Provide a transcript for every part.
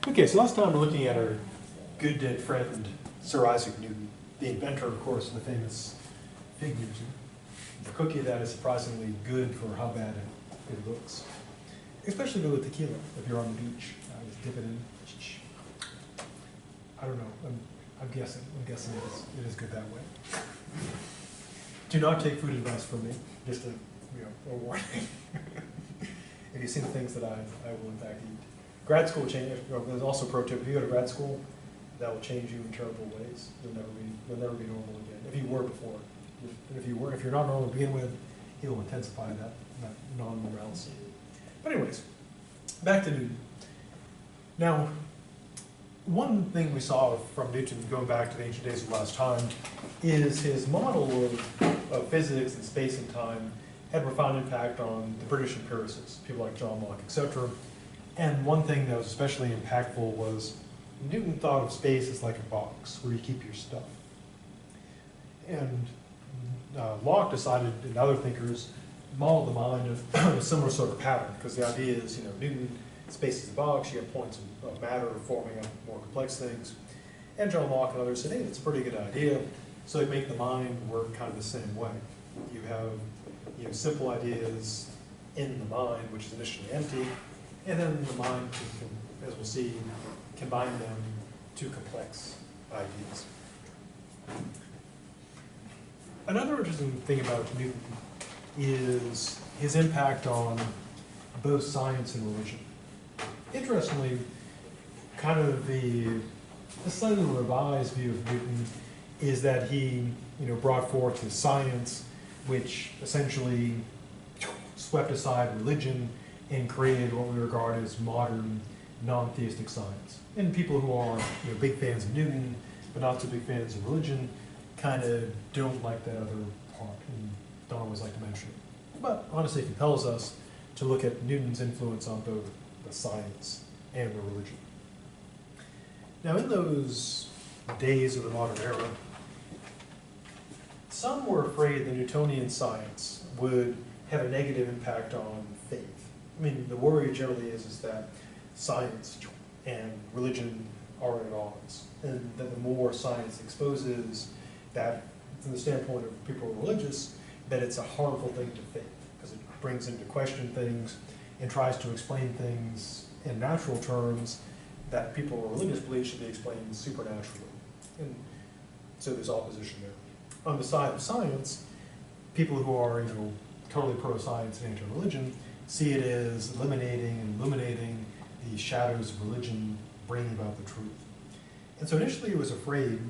Okay, so last time we're looking at our good dead friend, Sir Isaac Newton, the inventor, of course, of the famous fig Newton, the cookie that is surprisingly good for how bad it looks. Especially good with tequila, if you're on the beach. Just dip it in. I don't know, I'm guessing it is good that way. Do not take food advice from me, just a warning. If you see the things that I will in fact eat. Grad school change. There's also a pro tip: if you go to grad school, that will change you in terrible ways. You'll never be normal again. If you were before, if you're not normal to begin with, he will intensify that non-normalcy. But anyways, back to Newton. Now, one thing we saw from Newton, going back to the ancient days of last time, is his model of physics and space and time had a profound impact on the British empiricists, people like John Locke, etc. And one thing that was especially impactful was Newton thought of space as like a box where you keep your stuff. And Locke decided, and other thinkers, modeled the mind of a similar sort of pattern, because the idea is, Newton, space is a box, you have points of matter forming up more complex things. And John Locke and others said, hey, that's a pretty good idea. So they make the mind work kind of the same way. You have simple ideas in the mind, which is initially empty, and then the mind can, as we'll see, combine them to complex ideas. Another interesting thing about Newton is his impact on both science and religion. Interestingly, kind of the slightly revised view of Newton is that he brought forth his science, which essentially swept aside religion and created what we regard as modern non-theistic science. And people who are big fans of Newton, but not so big fans of religion, kind of don't like that other part and don't always like to mention it. But honestly, it compels us to look at Newton's influence on both the science and the religion. Now, in those days of the modern era, some were afraid that Newtonian science would have a negative impact on faith. I mean, the worry generally is that science and religion are at odds, and that the more science exposes that, from the standpoint of people who are religious, that it's a harmful thing to faith, because it brings into question things and tries to explain things in natural terms that people who are religious believe should be explained supernaturally. And so there's opposition there. On the side of science, people who are totally pro-science and anti-religion see it as eliminating and illuminating the shadows of religion, bringing about the truth. And so initially it was afraid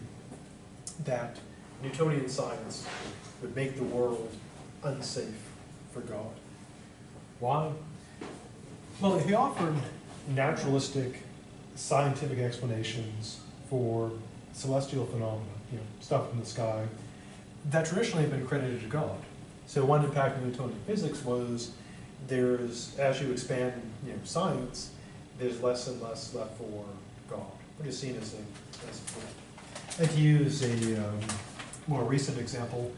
that Newtonian science would make the world unsafe for God. Why? Well, he offered naturalistic, scientific explanations for celestial phenomena, stuff in the sky, that traditionally have been credited to God. So one impact of Newtonian physics was as you expand science, there's less and less left for God, which is seen as a threat. And to use a more recent example,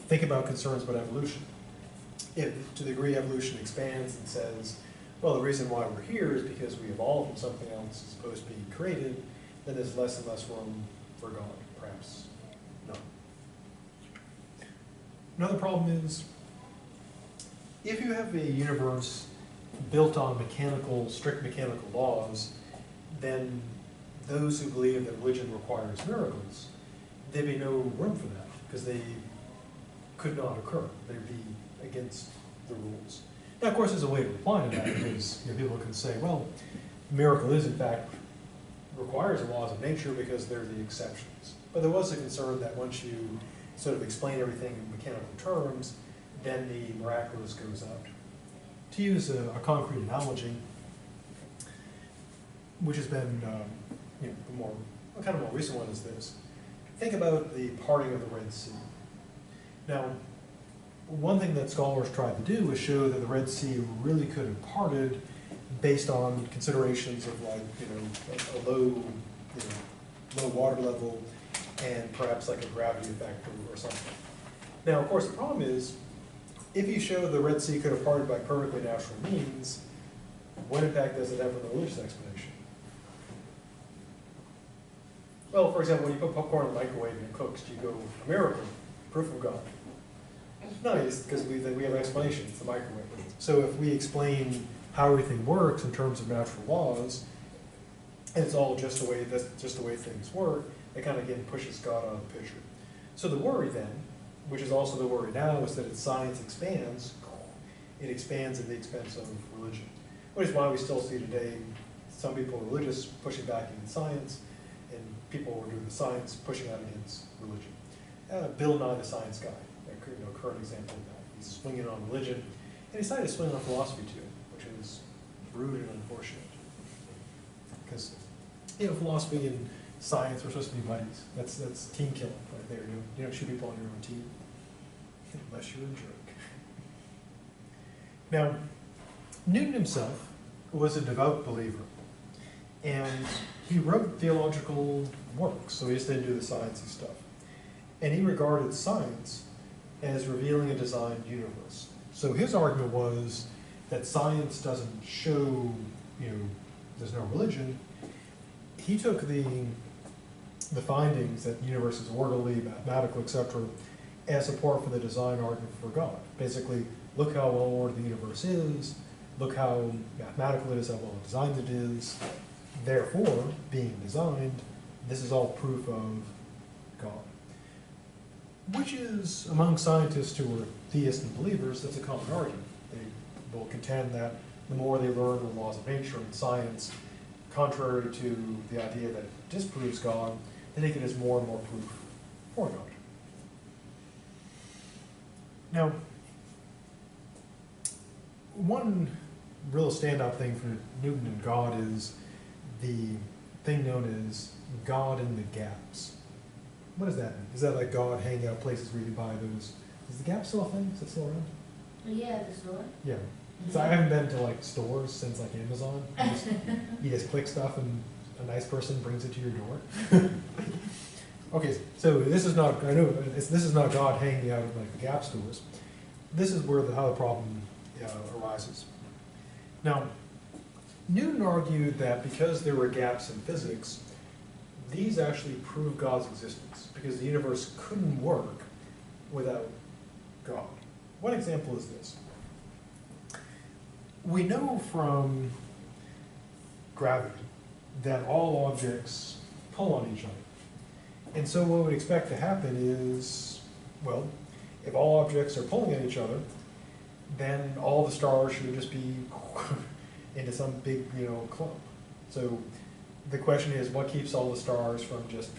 think about concerns about evolution. If, to the degree evolution expands and says, well, the reason why we're here is because we evolved from something else as opposed to being created, then there's less and less room for God, perhaps none. Another problem is, if you have a universe built on strict mechanical laws, then those who believe that religion requires miracles, there'd be no room for that, because they could not occur. They'd be against the rules. Now, of course, there's a way to reply to that, because people can say, well, miracle is, in fact, requires the laws of nature because they're the exceptions. But there was a concern that once you sort of explain everything in mechanical terms, then the miraculous goes out. To use a concrete analogy, which has been a more recent one, is this. Think about the parting of the Red Sea. Now, one thing that scholars tried to do was show that the Red Sea really could have parted based on considerations of a low water level and perhaps like a gravity effect or something. Now, of course, the problem is, if you show the Red Sea could have parted by perfectly natural means, what impact does it have on the religious explanation? Well, for example, when you put popcorn in the microwave and it cooks, do you go, a miracle, proof of God? No, it's because we have an explanation, it's the microwave. So if we explain how everything works in terms of natural laws, and it's all just the way things work, it kind of again pushes God out of the picture. So the worry then, which is also the worry now, is that as science expands, it expands at the expense of religion. Which is why we still see today some people are religious pushing back against science, and people who are doing the science pushing out against religion. Bill Nye the Science Guy, a current example of that. He's swinging on religion, and he decided to swing on philosophy too, which is rude and unfortunate. Because philosophy and science are supposed to be buddies. That's team killing right there. You don't shoot people on your own team unless you're a jerk. Now, Newton himself was a devout believer, and he wrote theological works, so he just didn't do the sciencey stuff. And he regarded science as revealing a designed universe. So his argument was that science doesn't show, there's no religion. He took the findings that the universe is orderly, mathematical, etc., as support for the design argument for God. Basically, look how well ordered the universe is, look how mathematical it is, how well designed it is. Therefore, being designed, this is all proof of God. Which is, among scientists who are theists and believers, that's a common argument. They will contend that the more they learn the laws of nature and science, contrary to the idea that it disproves God, they take it as more and more proof for God. Now, one real standout thing for Newton and God is the thing known as God in the gaps. What does that mean? Is that like God hanging out places where you can buy those? Is the gap still a thing? Is it still around? Yeah, the store. Yeah. So I haven't been to like stores since like Amazon. You just click stuff and a nice person brings it to your door. Okay, so this is not, I know, this is not God hanging out in like the Gap stores. This is where how the problem arises. Now, Newton argued that because there were gaps in physics, these actually prove God's existence, because the universe couldn't work without God. One example is this. We know from gravity that all objects pull on each other. And so what we'd expect to happen is, well, if all objects are pulling on each other, then all the stars should just be into some big, clump. So the question is, what keeps all the stars from just,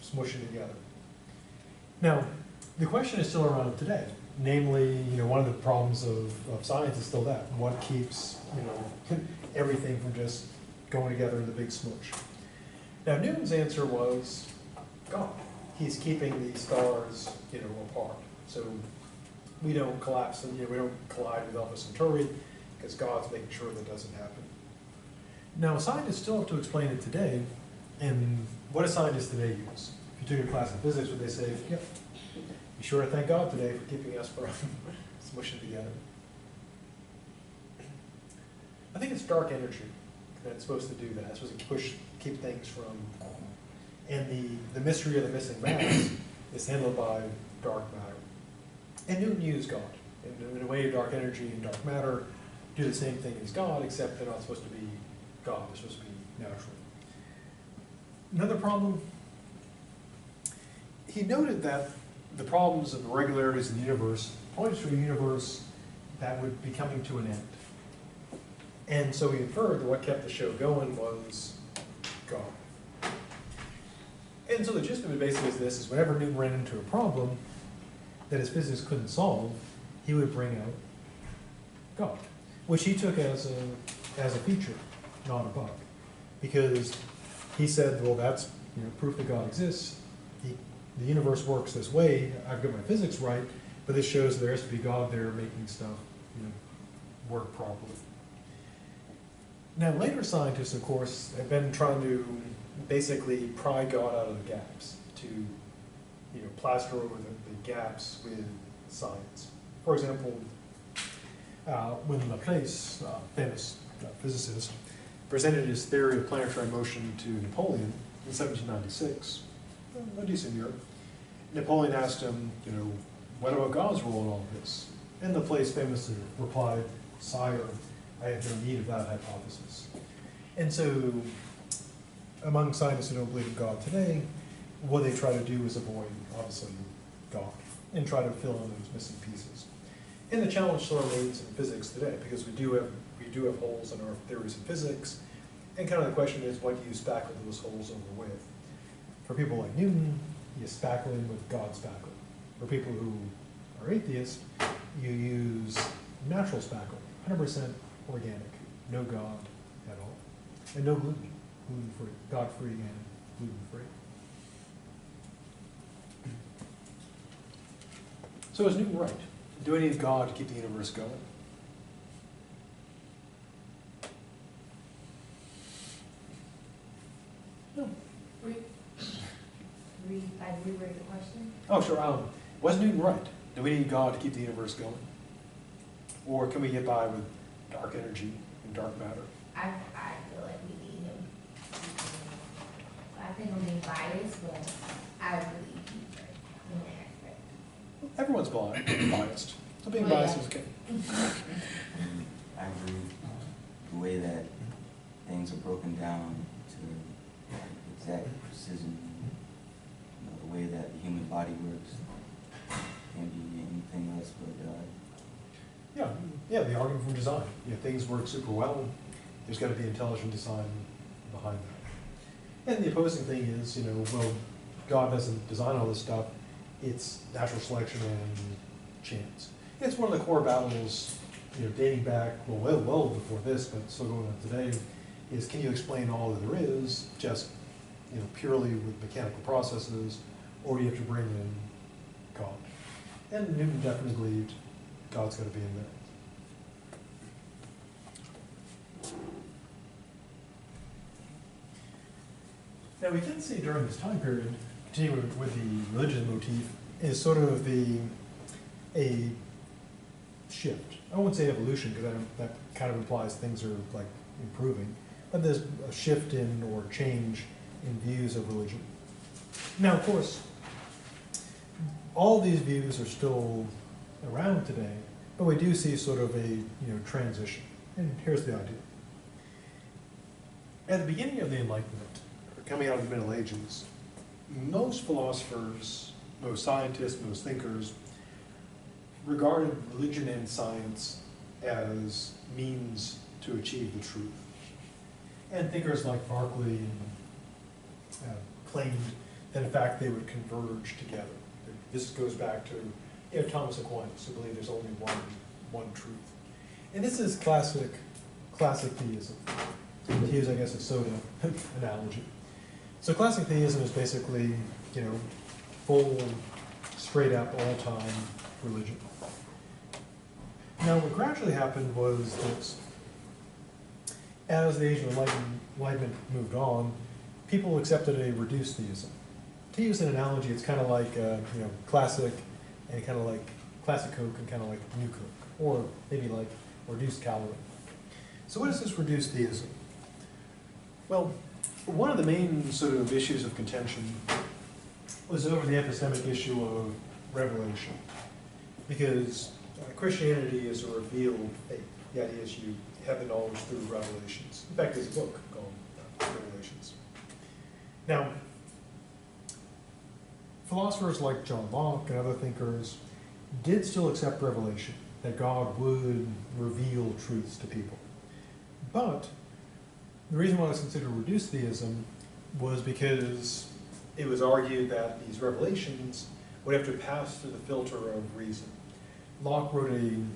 smushing together? Now, the question is still around today. Namely, one of the problems of science is still that. What keeps, everything from just going together in the big smush? Now, Newton's answer was God. He's keeping the stars, apart. So we don't collapse, and we don't collide with Alpha Centauri, because God's making sure that doesn't happen. Now, scientists still have to explain it today, and what do scientists today use? If you took a class in physics, would they say, yep, be sure to thank God today for keeping us from smushing together? I think it's dark energy that's supposed to do that. It's supposed to keep things from, and the mystery of the missing mass is handled by dark matter. And Newton used God. In a way, dark energy and dark matter do the same thing as God, except they're not supposed to be God. They're supposed to be natural. Another problem, he noted that the problems of irregularities in the universe points to a universe that would be coming to an end. And so he inferred that what kept the show going was God. And so the gist of it basically is this, is whenever Newton ran into a problem that his physics couldn't solve, he would bring out God, which he took as a feature, not a bug. Because he said, well, that's proof that God exists. The universe works this way. I've got my physics right, but this shows there has to be God there making stuff work properly. Now, later scientists, of course, have been trying to basically pry God out of the gaps, to plaster over the gaps with science. For example, when Laplace, famous physicist, presented his theory of planetary motion to Napoleon in 1796, a decent year. Napoleon asked him, what about God's role in all this? And Laplace famously replied, "Sire, I have no need of that hypothesis." And so, among scientists who don't believe in God today, what they try to do is avoid, obviously, God, and try to fill in those missing pieces. And the challenge still remains in physics today, because we do have holes in our theories of physics, and kind of the question is, what do you spackle those holes over with? For people like Newton, you spackle in with God spackle. For people who are atheists, you use natural spackle, 100% organic, no God at all, and no gluten, gluten-free, God-free and gluten-free. So is Newton right? Do we need God to keep the universe going? No. Rewrite the question? Oh, sure. Was Newton right? Do we need God to keep the universe going? Or can we get by with dark energy and dark matter? I feel like we need him. I think I'm being biased, but I believe he's right in that aspect. Everyone's biased. So being Well, biased yeah. is okay. I agree. The way that things are broken down to exact precision, the way that the human body works, can't be anything else but God. Yeah, the argument from design. Things work super well. There's got to be intelligent design behind that. And the opposing thing is, well, God doesn't design all this stuff. It's natural selection and chance. It's one of the core battles, dating back, well before this, but still going on today, is can you explain all that there is, just, purely with mechanical processes, or do you have to bring in God? And Newton definitely believed God's got to be in there. Now we can see during this time period, continuing with the religious motif, is sort of a shift. I won't say evolution, because that kind of implies things are like improving, but there's a shift in or change in views of religion. Now, of course, all these views are still around today, but we do see sort of a transition. And here's the idea. At the beginning of the Enlightenment, coming out of the Middle Ages, most philosophers, most scientists, most thinkers regarded religion and science as means to achieve the truth. And thinkers like Berkeley claimed that in fact they would converge together. This goes back to Thomas Aquinas, who believed there's only one truth. And this is classic theism, to use, I guess, a soda analogy. So classic theism is basically, full, straight up, all-time religion. Now, what gradually happened was that as the age of enlightenment moved on, people accepted a reduced theism. To use an analogy, it's kind of like classic, and kind of like classic Coke and kind of like new Coke, or maybe like reduced calorie. So what is this reduced theism? Well, one of the main sort of issues of contention was over the epistemic issue of revelation, because Christianity is a revealed faith. The idea is you have the knowledge through revelations. In fact, there's a book called Revelations. Now, philosophers like John Locke and other thinkers did still accept revelation, that God would reveal truths to people. But the reason why it was considered reduced theism was because it was argued that these revelations would have to pass through the filter of reason. Locke wrote an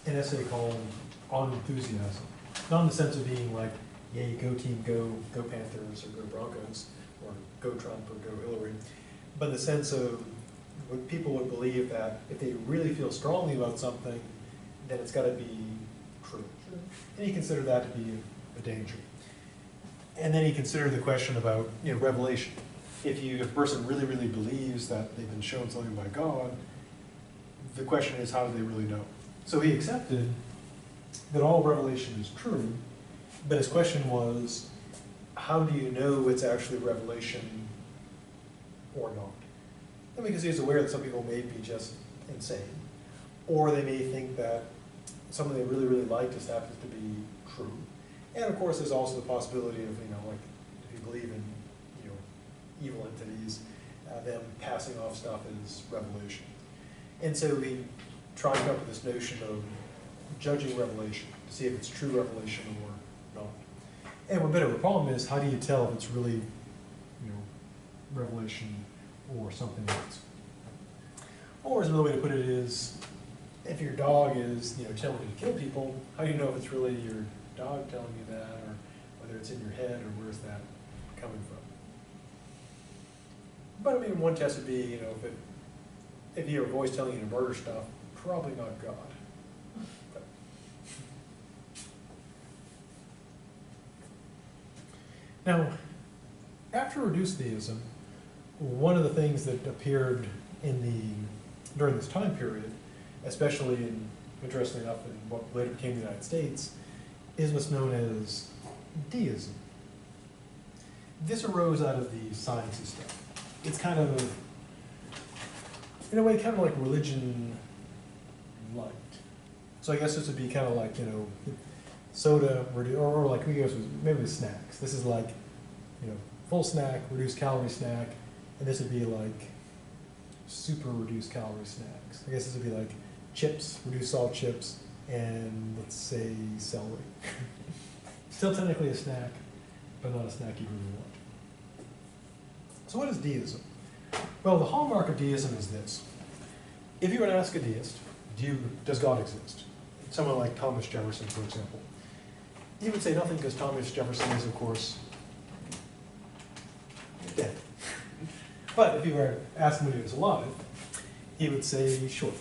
essay called On Enthusiasm, not in the sense of being like, yay, go team, go Panthers, or go Broncos, or go Trump, or go Hillary, but in the sense of what people would believe that if they really feel strongly about something, then it's got to be true. And he considered that to be a danger. And then he considered the question about revelation. If a person really, really believes that they've been shown something by God, the question is, how do they really know? So he accepted that all revelation is true, but his question was, how do you know it's actually revelation or not? And because he's aware that some people may be just insane, or they may think that something they really, really like just happens to be true. And of course, there's also the possibility of, like, if you believe in, evil entities, them passing off stuff as revelation. And so he tried to come up with this notion of judging revelation, to see if it's true revelation or not. And one bit of a problem is, how do you tell if it's really, revelation or something else? Or as another way to put it is, if your dog is, telling you to kill people, how do you know if it's really your dog telling you that, or whether it's in your head, or where's that coming from? But I mean, one test would be, if you hear a voice telling you to murder stuff, probably not God. But. Now, after reduced theism, one of the things that appeared during this time period, especially interestingly enough, in what later became the United States, is what's known as deism. This arose out of the sciencey stuff. It's kind of, in a way, kind of like religion light. So I guess this would be kind of like, soda, or like, maybe with snacks. This is like, full snack, reduced calorie snack, and this would be like super reduced calorie snacks. I guess this would be like chips, reduced salt chips, and let's say celery. Still technically a snack, but not a snack you really want. So what is deism? Well, the hallmark of deism is this. If you were to ask a deist, does God exist? Someone like Thomas Jefferson, for example. He would say nothing, because Thomas Jefferson is, of course, dead. But if you were to ask him when he was alive, he would say, sure.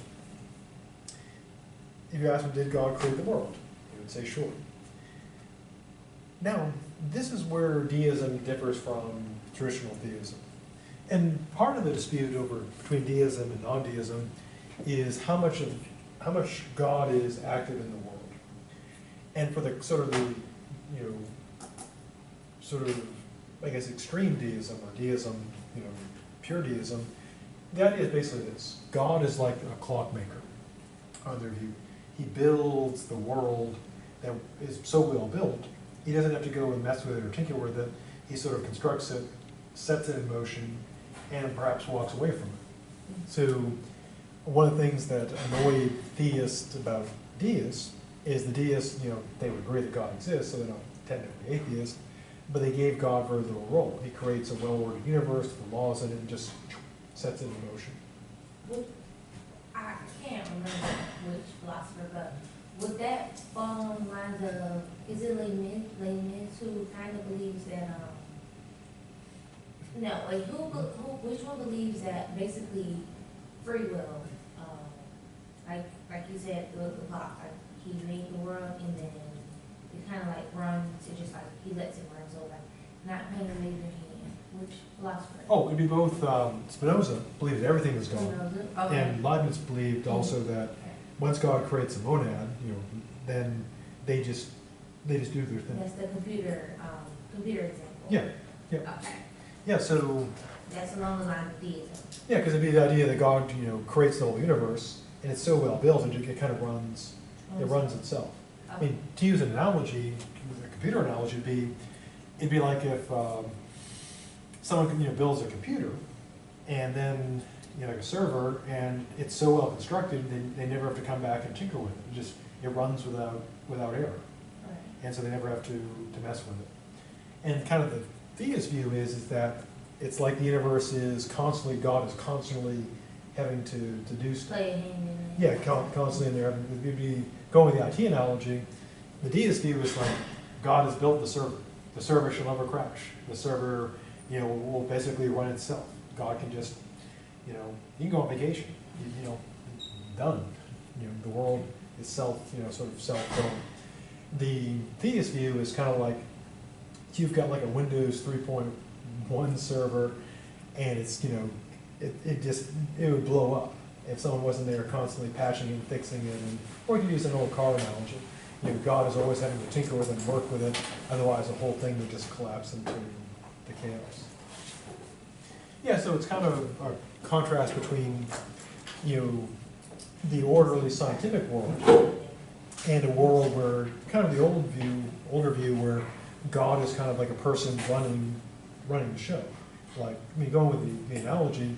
If you asked him, did God create the world? He would say, sure. Now, this is where deism differs from traditional theism. And part of the dispute between deism and non-deism is how much God is active in the world. And for the I guess extreme deism, or deism, pure deism, the idea is basically this: God is like a clockmaker, on their view. He builds the world that is so well built, he doesn't have to go and mess with it or tinker with it. He sort of constructs it, sets it in motion, and perhaps walks away from it. So one of the things that annoy theists about deists is the deists, they would agree that God exists, so they're not technically atheists, but they gave God very little role. He creates a well-ordered universe with laws in it and just sets it in motion. Well, I can't remember which philosopher, but would that fall on the lines of, is it Leibniz who kind of believes that, which one believes that basically free will, like you said, the clock, like he made the world and then it kind of like runs, it just like, he lets it run, so like, not paying a major hand. Which philosopher? Oh, it'd be both. Spinoza believed that everything was God, Spinoza? Okay. and Leibniz believed also that once God creates a monad, then they just do their thing. That's the computer example. Yeah. Okay. Yeah. So. That's along the line of deism. Yeah, because it'd be the idea that God, creates the whole universe, and it's so well built, and it kind of runs. It runs itself. I mean, to use an analogy, a computer analogy, it'd be like if someone builds a computer, and then like a server, and it's so well constructed, they never have to come back and tinker with it. It runs without error, Right. and so they never have to mess with it. And kind of the theist view is that it's like the universe is constantly, God is constantly having to do stuff. Play a hand in it. Yeah, constantly in there. We'd be going with the IT analogy. The deist view is like God has built the server. The server shall never crash. The server, will basically run itself. God can just, you can go on vacation. Done. The world is sort of self-going. The theist view is kind of like you've got like a Windows 3.1 server, and it's it would blow up. if someone wasn't there constantly patching and fixing it, and, or you could use an old car analogy. You know, God is always having to tinker with it and work with it, otherwise the whole thing would just collapse into the chaos. Yeah, so it's kind of a contrast between, you know, the orderly scientific world and a world where, kind of the older view where God is kind of like a person running the show. Like, I mean, going with the analogy,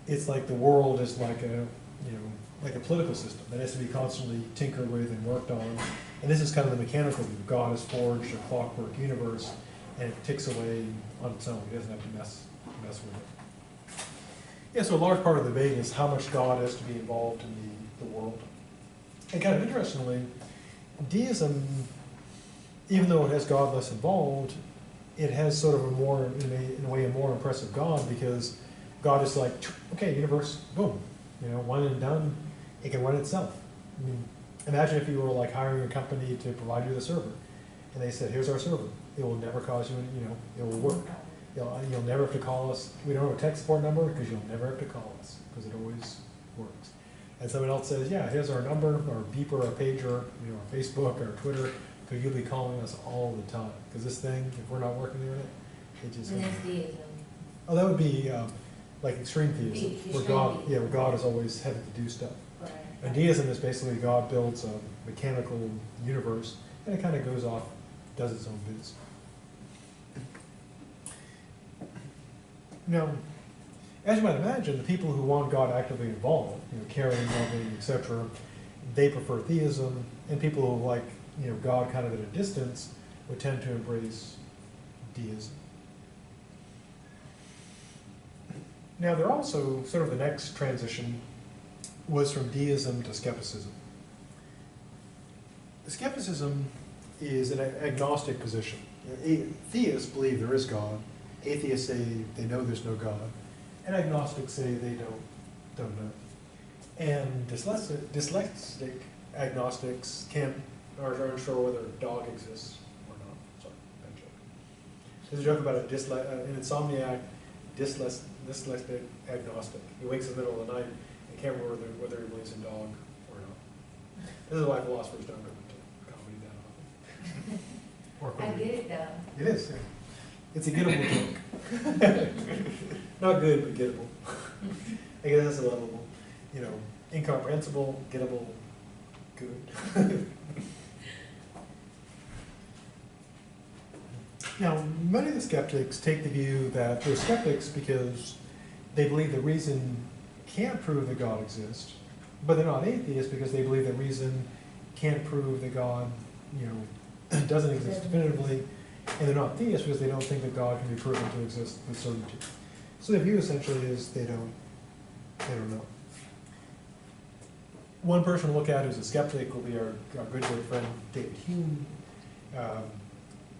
it's like the world is like a, you know, like a political system that has to be constantly tinkered with and worked on. And this is kind of the mechanical view. God has forged a clockwork universe, and it ticks away on its own. He doesn't have to mess with it. Yeah, so a large part of the debate is how much God has to be involved in the world. And kind of interestingly, deism, even though it has God less involved, it has sort of a more, in a way, a more impressive God, because God is like, okay, universe, boom, you know, one and done, it can run itself. I mean, imagine if you were like hiring a company to provide you the server, and they said, here's our server. It will never cause you, you know, it will work. You'll never have to call us. We don't have a tech support number because you'll never have to call us, because it always works. And someone else says, yeah, here's our number, our beeper, our pager, you know, our Facebook, our Twitter, because you'll be calling us all the time. Because this thing, if we're not working on it, it just... And that's deism. Oh, that would be like extreme theism, where God is always having to do stuff. Right. And deism is basically God builds a mechanical universe, and it kind of goes off, does its own biz. Now, as you might imagine, the people who want God actively involved, you know, caring, loving, etc., they prefer theism, and people who like, you know, God kind of at a distance would tend to embrace deism. Now, there also, sort of the next transition was from deism to skepticism. Skepticism is an agnostic position. Theists believe there is God. Atheists say they know there's no God. And agnostics say they don't know. And dyslexic agnostics are unsure whether a dog exists or not. Sorry, bad joke. There's a joke about an insomniac dyslexic agnostic. He wakes in the middle of the night and can't remember whether he believes in dog or not. This is why philosophers don't go into comedy that often. I get it though. It is. Yeah. It's a gettable joke. Not good, but gettable. I guess that's a lovable. You know, incomprehensible, gettable, good. Now, many of the skeptics take the view that they're skeptics because they believe that reason can't prove that God exists, but they're not atheists because they believe that reason can't prove that God, you know, doesn't exist definitively, and they're not theists because they don't think that God can be proven to exist with certainty. So their view essentially is they don't know. One person to look at who's a skeptic will be our good friend David Hume.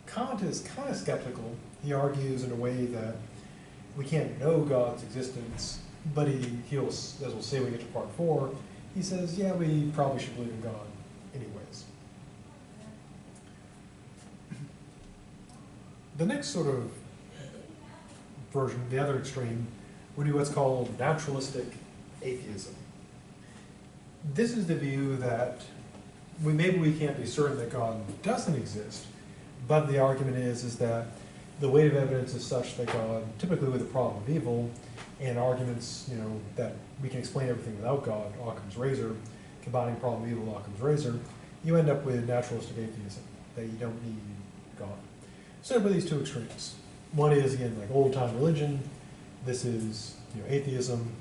Kant is kind of skeptical. He argues in a way that we can't know God's existence, but he'll, as we'll say when we get to part 4, he says, yeah, we probably should believe in God anyways. The next sort of version, the other extreme, would be what's called naturalistic atheism. This is the view that maybe we can't be certain that God doesn't exist, but the argument is that the weight of evidence is such that God, typically with the problem of evil, and arguments, you know, that we can explain everything without God, Occam's razor, combining problem of evil, Occam's razor, you end up with naturalistic atheism, that you don't need God. So there are these two extremes. One is, again, like old-time religion. This is, you know, atheism.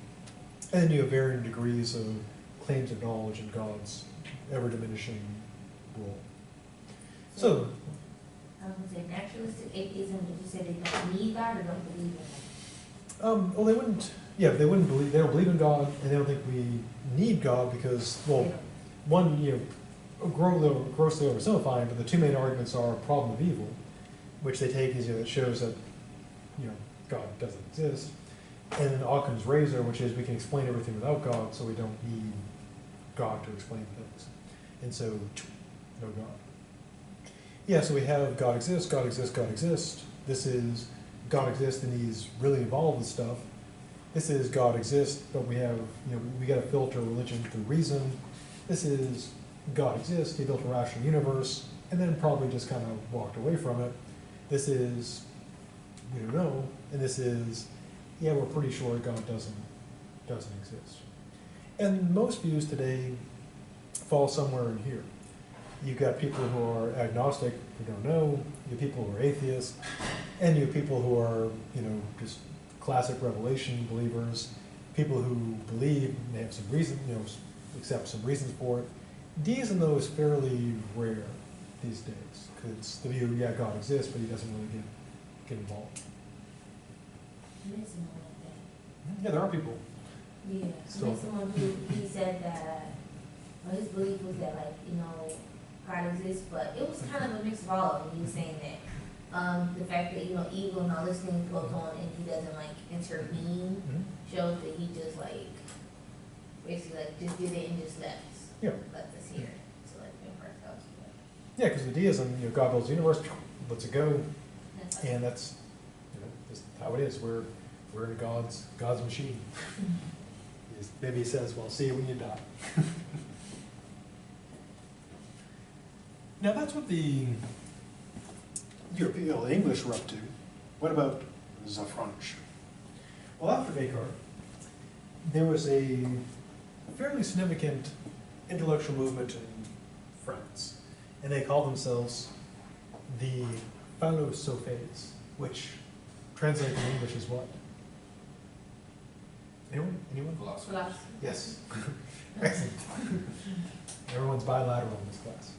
And then you have varying degrees of claims of knowledge and God's ever-diminishing role. So, I was going to say, naturalistic atheism, did you say they don't need God or don't believe in God? well, they wouldn't, yeah, they don't believe in God, and they don't think we need God because, well, one, you know, grossly oversimplifying, but the two main arguments are problem of evil, which they take as, you know, it shows that, you know, God doesn't exist, and then Occam's razor, which is we can explain everything without God, so we don't need God to explain things. And so, no God. Yeah, so we have God exists, God exists, God exists. This is God exists and he's really involved with stuff. This is God exists, but we have, we got to filter religion through reason. This is God exists, he built a rational universe, and then probably just kind of walked away from it. This is, we don't know, and this is, yeah, we're pretty sure God doesn't exist. And most views today fall somewhere in here. You've got people who are agnostic, who don't know, you have people who are atheists, and you have people who are, just classic revelation believers, people who believe, and they have some reason, accept some reasons for it. Deism, though, is fairly rare these days, because the view, yeah, God exists, but he doesn't really get involved. Yeah, there are people. Yeah, So- I met someone who, he said that, his belief was that, God exists, but it was kind of a mix of all of them. He was saying that, the fact that, evil and all this thing goes on and he doesn't, intervene, shows that he just, basically, just did it and just left. Yeah. Left us here, so, impress us. Yeah, because the deism, God builds the universe, lets it go, That's and that's, just how it is. We're in God's machine. Maybe he says, well, see you when you die. Now that's what the European, the English were up to. What about the French? Well, after Descartes, there was a fairly significant intellectual movement in France, and they called themselves the Philosophes, which translated in English is what? Anyone? Philosophy. Yes. Excellent. Everyone's bilateral in this class.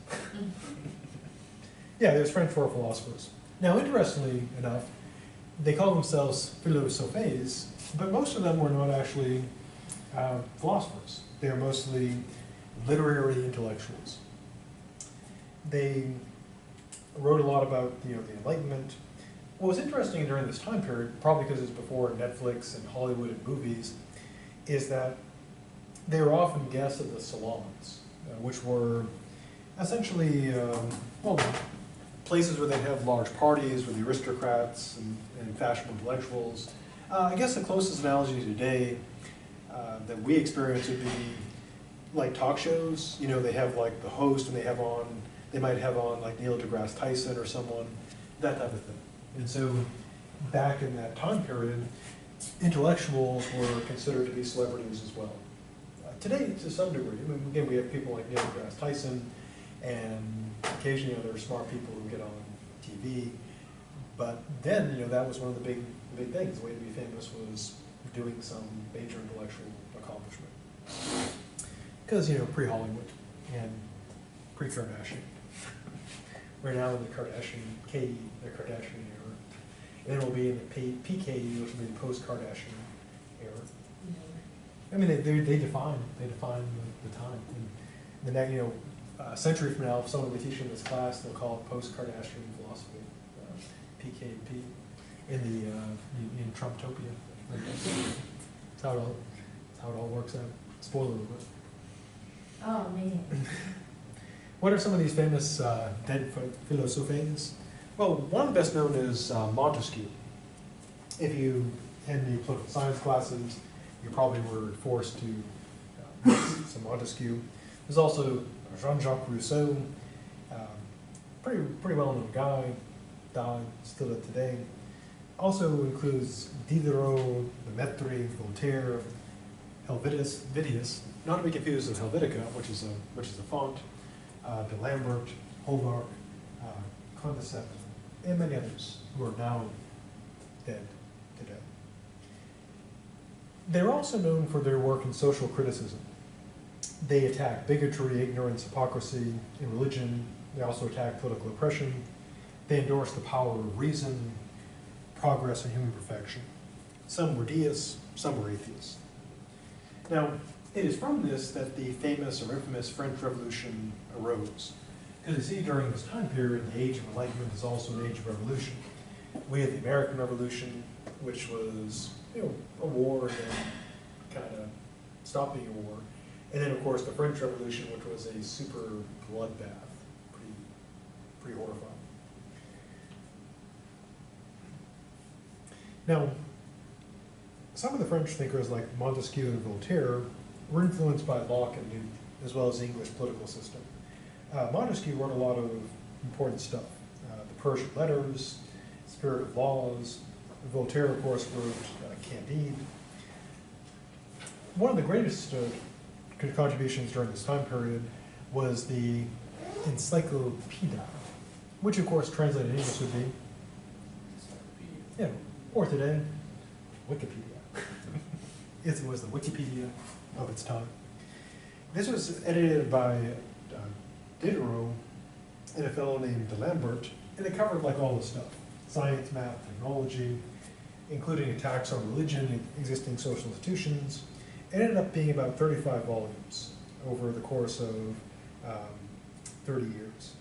Yeah, there's French for philosophers. Now, interestingly enough, they call themselves philosophes, but most of them were not actually philosophers. They are mostly literary intellectuals. They wrote a lot about the Enlightenment. What was interesting during this time period, probably because it's before Netflix and Hollywood and movies, is that they were often guests at the salons, which were essentially, places where they'd have large parties with the aristocrats and fashionable intellectuals. I guess the closest analogy today that we experience would be like talk shows. They have the host and they might have on Neil deGrasse Tyson or someone, that type of thing. And so back in that time period, intellectuals were considered to be celebrities as well. Today, to some degree, again, we have people like Neil deGrasse Tyson, and occasionally there are smart people who get on TV. But then, that was one of the big things. The way to be famous was doing some major intellectual accomplishment. Because, pre-Hollywood and pre-Kardashian. We're now in the Kardashian era. And then we'll be in the PKE, which will be the post-Kardashian era. I mean, they define the time. And the next, a century from now, if someone will be teaching this class, they'll call it post-Kardashian philosophy, PKP, in Trumptopia. That's how it all works out. Spoiler alert. Oh, man. What are some of these famous dead philosophes? Well, one best known is Montesquieu. If you had any political science classes, you probably were forced to some Montesquieu. There's also Jean-Jacques Rousseau, pretty well-known guy, died still at today. Also includes Diderot, Lemaitre, Voltaire, Helvétius, not to be confused with Helvetica, which is a font, de Lambert, Hogarth, Condorcet, and many others who are now dead today. They're also known for their work in social criticism. They attack bigotry, ignorance, hypocrisy in religion. They also attack political oppression. They endorse the power of reason, progress, and human perfection. Some were deists, some were atheists. Now, it is from this that the famous or infamous French Revolution arose. Because you see, during this time period, the Age of Enlightenment is also an age of revolution. We had the American Revolution, which was, a war and then kind of stopped being a war. And then, of course, the French Revolution, which was a super bloodbath, pretty horrifying. Now, some of the French thinkers like Montesquieu and Voltaire were influenced by Locke and Newton, as well as the English political system. Montesquieu wrote a lot of important stuff. The Persian Letters, Spirit of Laws. Voltaire, of course, wrote Candide. One of the greatest contributions during this time period was the Encyclopedia, which of course translated in English would be, yeah, or today, Wikipedia. It was the Wikipedia of its time. This was edited by Diderot and a fellow named D'Alembert, and it covered like all this stuff: science, math, technology, including attacks on religion and existing social institutions. It ended up being about 35 volumes over the course of 30 years.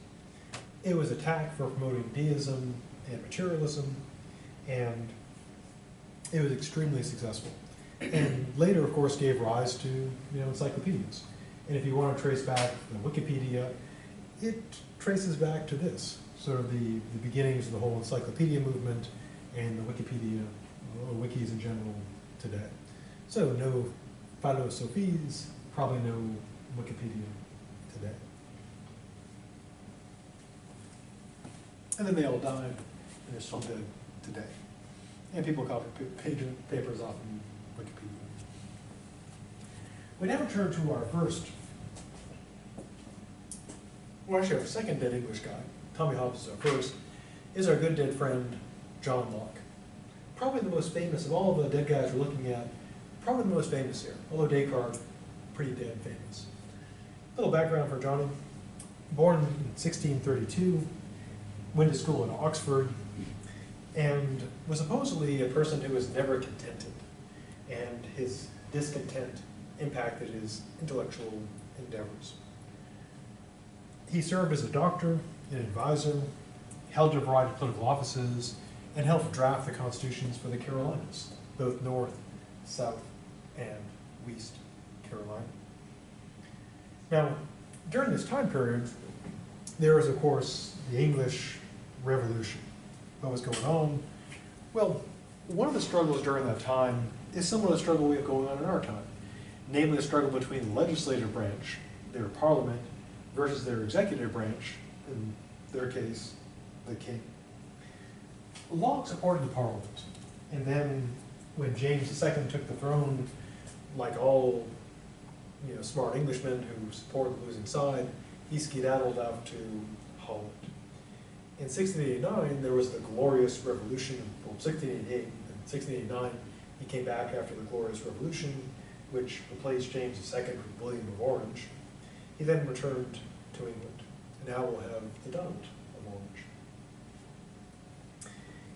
It was attacked for promoting deism and materialism, and it was extremely successful. And later, of course, gave rise to encyclopedias. And if you want to trace back the Wikipedia, it traces back to this, sort of the beginnings of the whole encyclopedia movement and the Wikipedia, or wikis in general today. So no philosophies, probably no Wikipedia today. And then they all died, and they're still dead today. And people copy papers off in Wikipedia. We now turn to our first, well actually our second dead English guy. Tommy Hobbes is our first, is our good dead friend, John Locke. Probably the most famous of all the dead guys we're looking at, probably the most famous here, although Descartes, pretty dead famous. A little background for Johnny. Born in 1632, went to school in Oxford, and was supposedly a person who was never contented, and his discontent impacted his intellectual endeavors. He served as a doctor, an advisor, held a variety of political offices, and helped draft the constitutions for the Carolinas, both North, South, and West Carolina. Now, during this time period, there was, of course, the English Revolution. What was going on? Well, one of the struggles during that time is similar to the struggle we have going on in our time, namely the struggle between the legislative branch, their parliament, versus their executive branch, in their case, the king. Locke supported the parliament, and then when James II took the throne, like all smart Englishmen who support the losing side, he skedaddled out to Holland. In 1689, there was the Glorious Revolution. Well, 1688 and 1689, he came back after the Glorious Revolution, which replaced James II with William of Orange. He then returned to England, and now we'll have the Donald of Orange.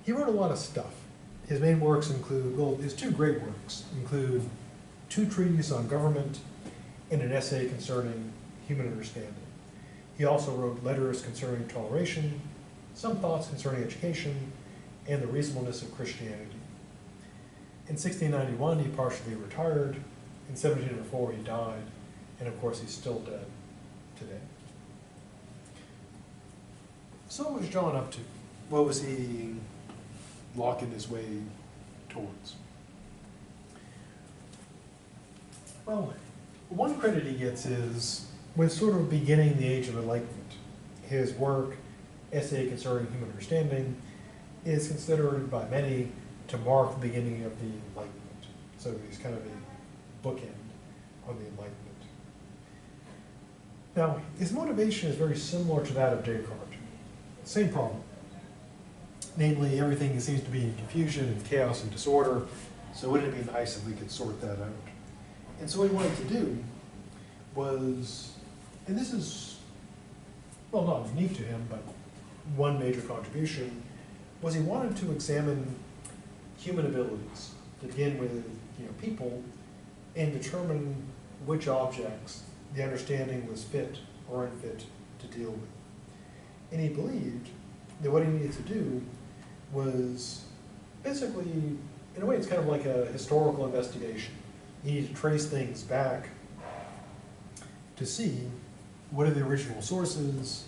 He wrote a lot of stuff. His main works include, well, his two great works include 2 treatises on government and an essay concerning human understanding. He also wrote letters concerning toleration, some thoughts concerning education, and the reasonableness of Christianity. In 1691, he partially retired. In 1704, he died, and of course, he's still dead today. So what was John up to? What was he locking his way towards? Well, one credit he gets is with sort of beginning the Age of Enlightenment. His work, Essay Concerning Human Understanding, is considered by many to mark the beginning of the Enlightenment. So he's kind of a bookend on the Enlightenment. Now, his motivation is very similar to that of Descartes. Same problem. Namely, everything seems to be in confusion and chaos and disorder, so wouldn't it be nice if we could sort that out? And so what he wanted to do was, and this is, well, not unique to him, but one major contribution, was he wanted to examine human abilities, to begin with people, and determine which objects the understanding was fit or unfit to deal with. And he believed that what he needed to do was basically, in a way, it's kind of like a historical investigation. You need to trace things back to see what are the original sources,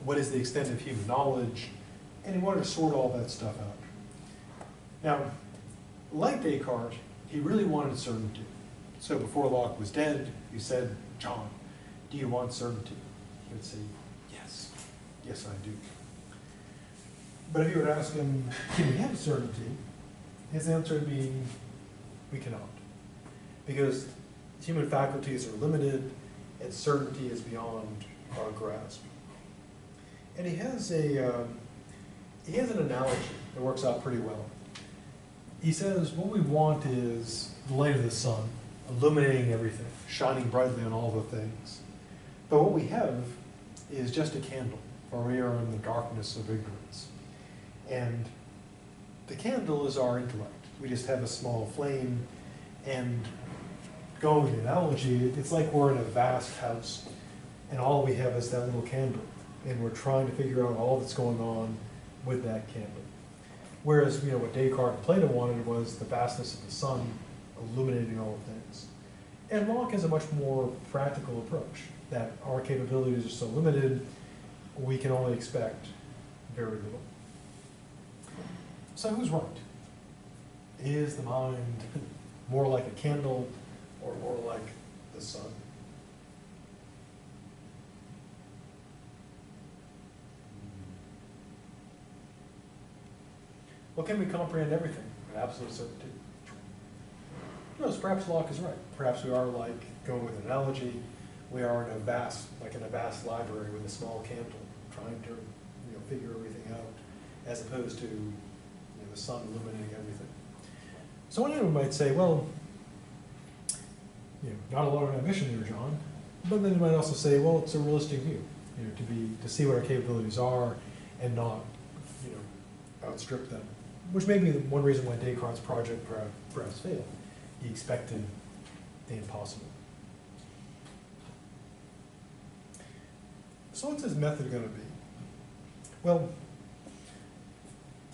what is the extent of human knowledge, and he wanted to sort all that stuff out. Now, like Descartes, he really wanted certainty. So before Locke was dead, he said, John, do you want certainty? He would say, yes, yes I do. But if you would ask him, can we have certainty? His answer would be, we cannot. Because human faculties are limited and certainty is beyond our grasp. And he has an analogy that works out pretty well. He says what we want is the light of the sun, illuminating everything, shining brightly on all the things. But what we have is just a candle, for we are in the darkness of ignorance. And the candle is our intellect. We just have a small flame, and going with the analogy, it's like we're in a vast house, and all we have is that little candle, and we're trying to figure out all that's going on with that candle. Whereas, what Descartes and Plato wanted was the vastness of the sun illuminating all things. And Locke has a much more practical approach, that our capabilities are so limited, we can only expect very little. So who's right? Is the mind more like a candle or more like the sun? Well, can we comprehend everything with absolute certainty? No, so perhaps Locke is right. Perhaps we are like, going with an analogy, we are in a vast library with a small candle, trying to figure everything out, as opposed to the sun illuminating everything. So anyone might say, well, not a lot of ambition here, John. But then you might also say, well, it's a realistic view, to see what our capabilities are and not, outstrip them. Which may be one reason why Descartes' project perhaps failed. He expected the impossible. So what's his method going to be? Well,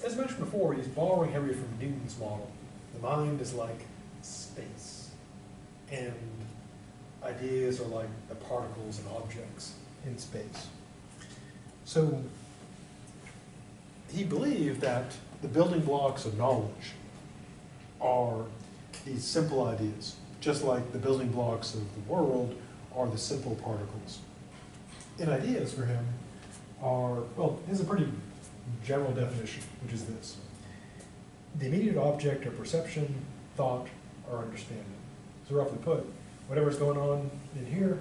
as mentioned before, he's borrowing heavily from Newton's model. The mind is like space, and ideas are like the particles and objects in space. So he believed that the building blocks of knowledge are these simple ideas, just like the building blocks of the world are the simple particles. And ideas for him are, well, here's a pretty general definition, which is this. The immediate object of perception, thought, or understanding. So roughly put, whatever's going on in here,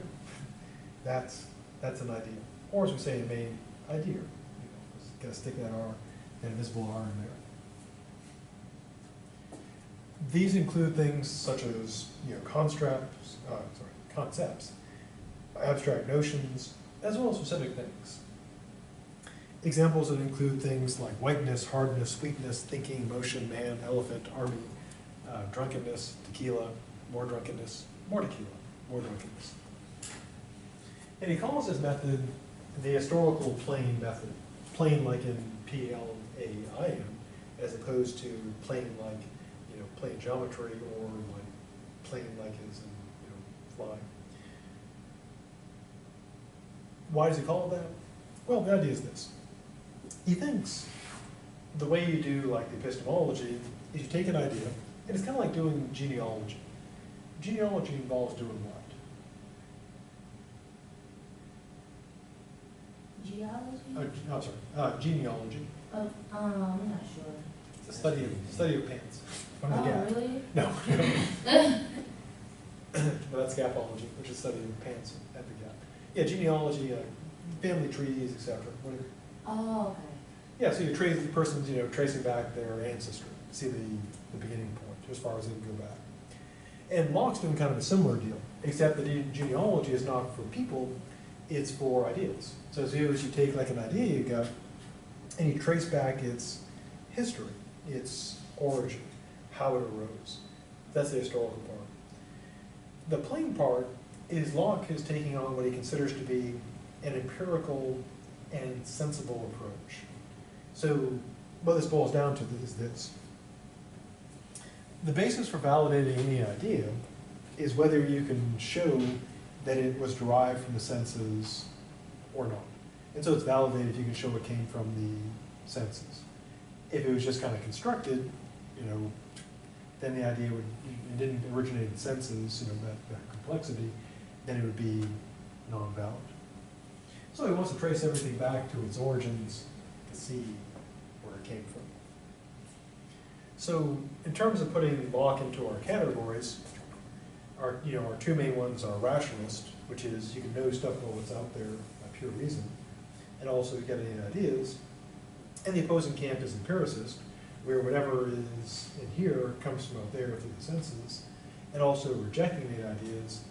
that's an idea. Or as we say in Maine, idea. Just gotta stick that R, that invisible R in there. These include things such as concepts, abstract notions, as well as specific things. Examples that include things like whiteness, hardness, sweetness, thinking, motion, man, elephant, army, drunkenness, tequila, more drunkenness, more tequila, more drunkenness. And he calls this method the historical plane method. Plane like in P-L-A-I-N, as opposed to plane like, plane geometry, or like plane like is in, flying. Why does he call it that? Well, the idea is this. He thinks the way you do like the epistemology is you take an idea, and it's kind of like doing genealogy. Genealogy involves doing what? Geology? Genealogy. I'm not sure. It's a study of pants. Really? No. No, that's gapology, which is study of pants at the gap. Yeah, genealogy, family trees, etc. Oh, okay. Yeah, so you trace the person's, tracing back their ancestry, see the beginning point, as far as they can go back. And Locke's doing kind of a similar deal, except that genealogy is not for people, it's for ideas. So as you take like an idea you got, and you trace back its history, its origin, how it arose. That's the historical part. The plain part is Locke is taking on what he considers to be an empirical and sensible approach. So what this boils down to is this. The basis for validating any idea is whether you can show that it was derived from the senses or not. And so it's validated if you can show it came from the senses. If it was just kind of constructed, then the idea would, it didn't originate in senses, you know, that complexity, then it would be non-valid. So he wants to trace everything back to its origins to see where it came from. So in terms of putting Locke into our categories, our two main ones are rationalist, which is you can know stuff about what's out there by pure reason, and also you get any ideas. And the opposing camp is empiricist, where whatever is in here comes from out there through the senses, and also rejecting the ideas.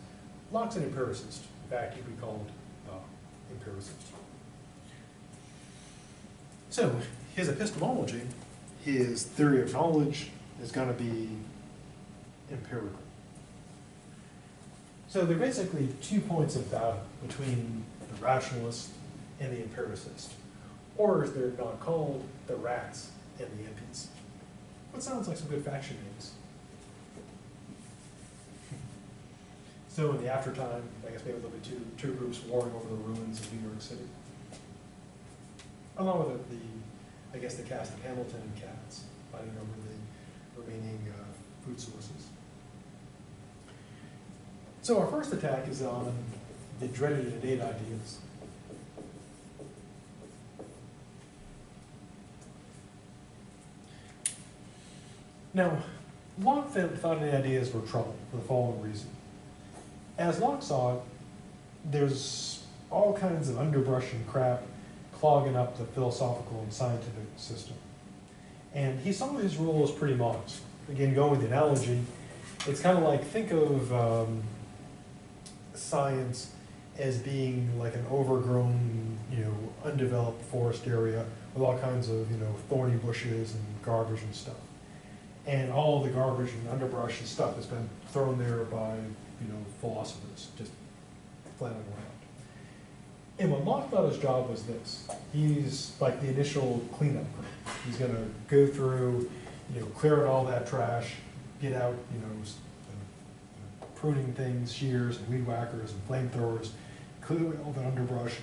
Locke's an empiricist. In fact, he'd be called empiricist. So his epistemology, his theory of knowledge, is going to be empirical. So there are basically 2 points of battle between the rationalist and the empiricist, or as they're not called, the rats and the impies. What sounds like some good faction names. So in the aftertime, I guess maybe there'll be two groups warring over the ruins of New York City. Along with I guess the cast of Hamilton and Cats, fighting over the remaining food sources. So our first attack is on the dreaded innate ideas. Now, Locke thought innate ideas were trouble for the following reason. As Locke saw it, there's all kinds of underbrush and crap clogging up the philosophical and scientific system. And he saw his role as pretty modest. Again, going with the analogy, it's kind of like, think of science as being like an overgrown, undeveloped forest area with all kinds of, thorny bushes and garbage and stuff. And all the garbage and underbrush and stuff has been thrown there by, philosophers, just flying around. And what Locke thought his job was this. He's like the initial cleanup crew. He's going to go through, clear out all that trash, get out, pruning things, shears and weed whackers and flamethrowers, clear all that underbrush,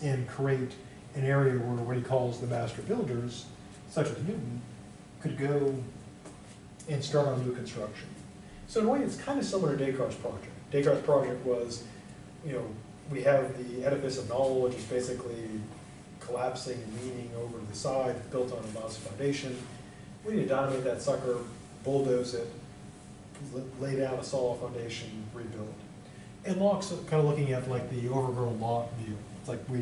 and create an area where what he calls the master builders, such as Newton, could go and start on new construction. So in a way, it's kind of similar to Descartes' project. Descartes' project was, we have the edifice of knowledge is basically collapsing and leaning over to the side, built on a lousy foundation. We need to dynamite that sucker, bulldoze it, lay down a solid foundation, rebuild. And Locke's kind of looking at like the overgrown lot view. It's like we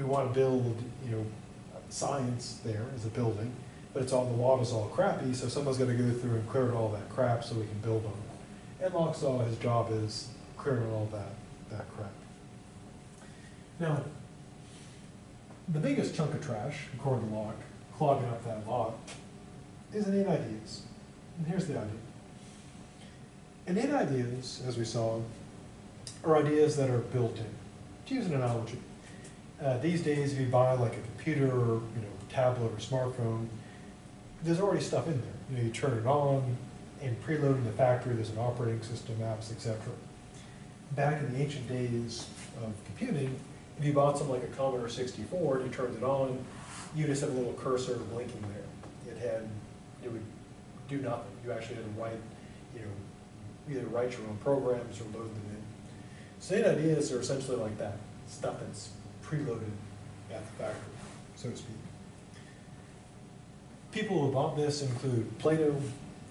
want to build, science there as a building, but it's all, the lot is all crappy, so someone's got to go through and clear out all that crap so we can build on it. And Locke saw his job is clearing all that crap. Now, the biggest chunk of trash, according to Locke, clogging up that lot, is innate ideas. And here's the idea. Innate ideas, as we saw, are ideas that are built in. To use an analogy, these days if you buy like a computer or tablet or smartphone, there's already stuff in there. You turn it on, and preloaded in the factory, there's an operating system, apps, etc. Back in the ancient days of computing, if you bought something like a Commodore 64 and you turned it on, you just had a little cursor blinking there. It would do nothing. You actually had to write, either write your own programs or load them in. So innate ideas are essentially like that, stuff that's preloaded at the factory, so to speak. People who bought this include Plato,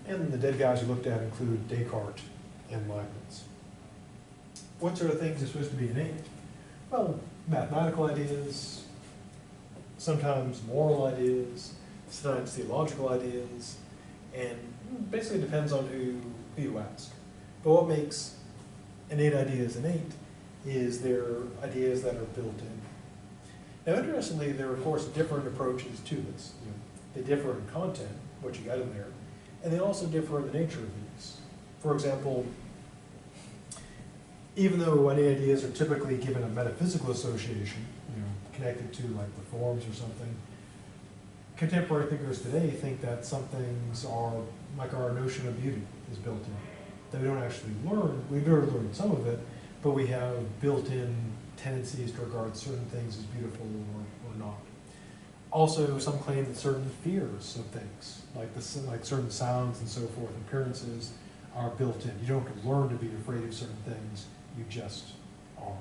and the dead guys we looked at include Descartes and Leibniz. What sort of things are supposed to be innate? Well, mathematical ideas, sometimes moral ideas, sometimes theological ideas, and basically depends on who you ask. But what makes innate ideas innate is they're ideas that are built in. Now, interestingly, there are, of course, different approaches to this. They differ in content, what you got in there, and they also differ in the nature of these. For example, even though innate ideas are typically given a metaphysical association, connected to like the forms or something, contemporary thinkers today think that some things are, like our notion of beauty is built in. That we don't actually learn, we've never learned some of it, but we have built-in tendencies to regard certain things as beautiful or not. Also, some claim that certain fears of things, like certain sounds and so forth, appearances, are built in. You don't have to learn to be afraid of certain things, you just are.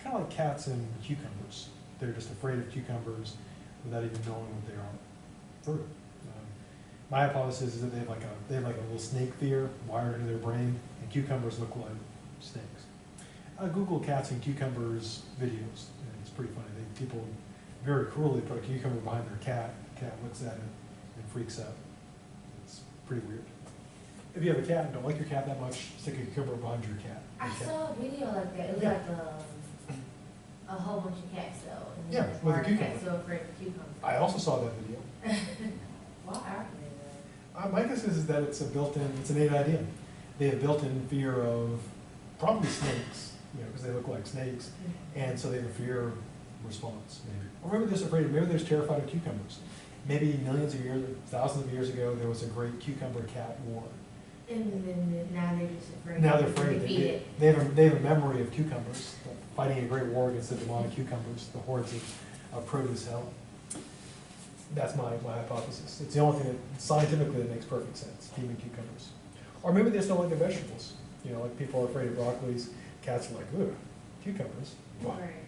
Kind of like cats and cucumbers. They're just afraid of cucumbers without even knowing what they are. True. My hypothesis is that they have like a little snake fear wired into their brain, and cucumbers look like snakes. Google cats and cucumbers videos, and it's pretty funny. People very cruelly put a cucumber behind their cat. The cat looks at it and freaks out. It's pretty weird. If you have a cat and don't like your cat that much, stick a cucumber behind your cat. I saw a video like that. It was Yeah. like a whole bunch of cats though. And Yeah, that's with a why the cucumber. cat's so afraid of cucumbers. I also saw that video. Why are they My guess is that it's it's an innate idea. They have built-in fear of probably snakes, because they look like snakes, and so they have a fear response, maybe. Or maybe they're just afraid, maybe they're just terrified of cucumbers. Maybe millions of years, thousands of years ago, there was a great cucumber cat war. And then now they're just afraid. Now they're to afraid. defeat it. They have a memory of cucumbers, fighting a great war against the demonic cucumbers, the hordes of produce hell. That's my hypothesis. It's the only thing that scientifically that makes perfect sense, demon cucumbers. Or maybe they just don't like the vegetables. Like people are afraid of broccolis, cats are like, ugh, cucumbers. Wow. Right.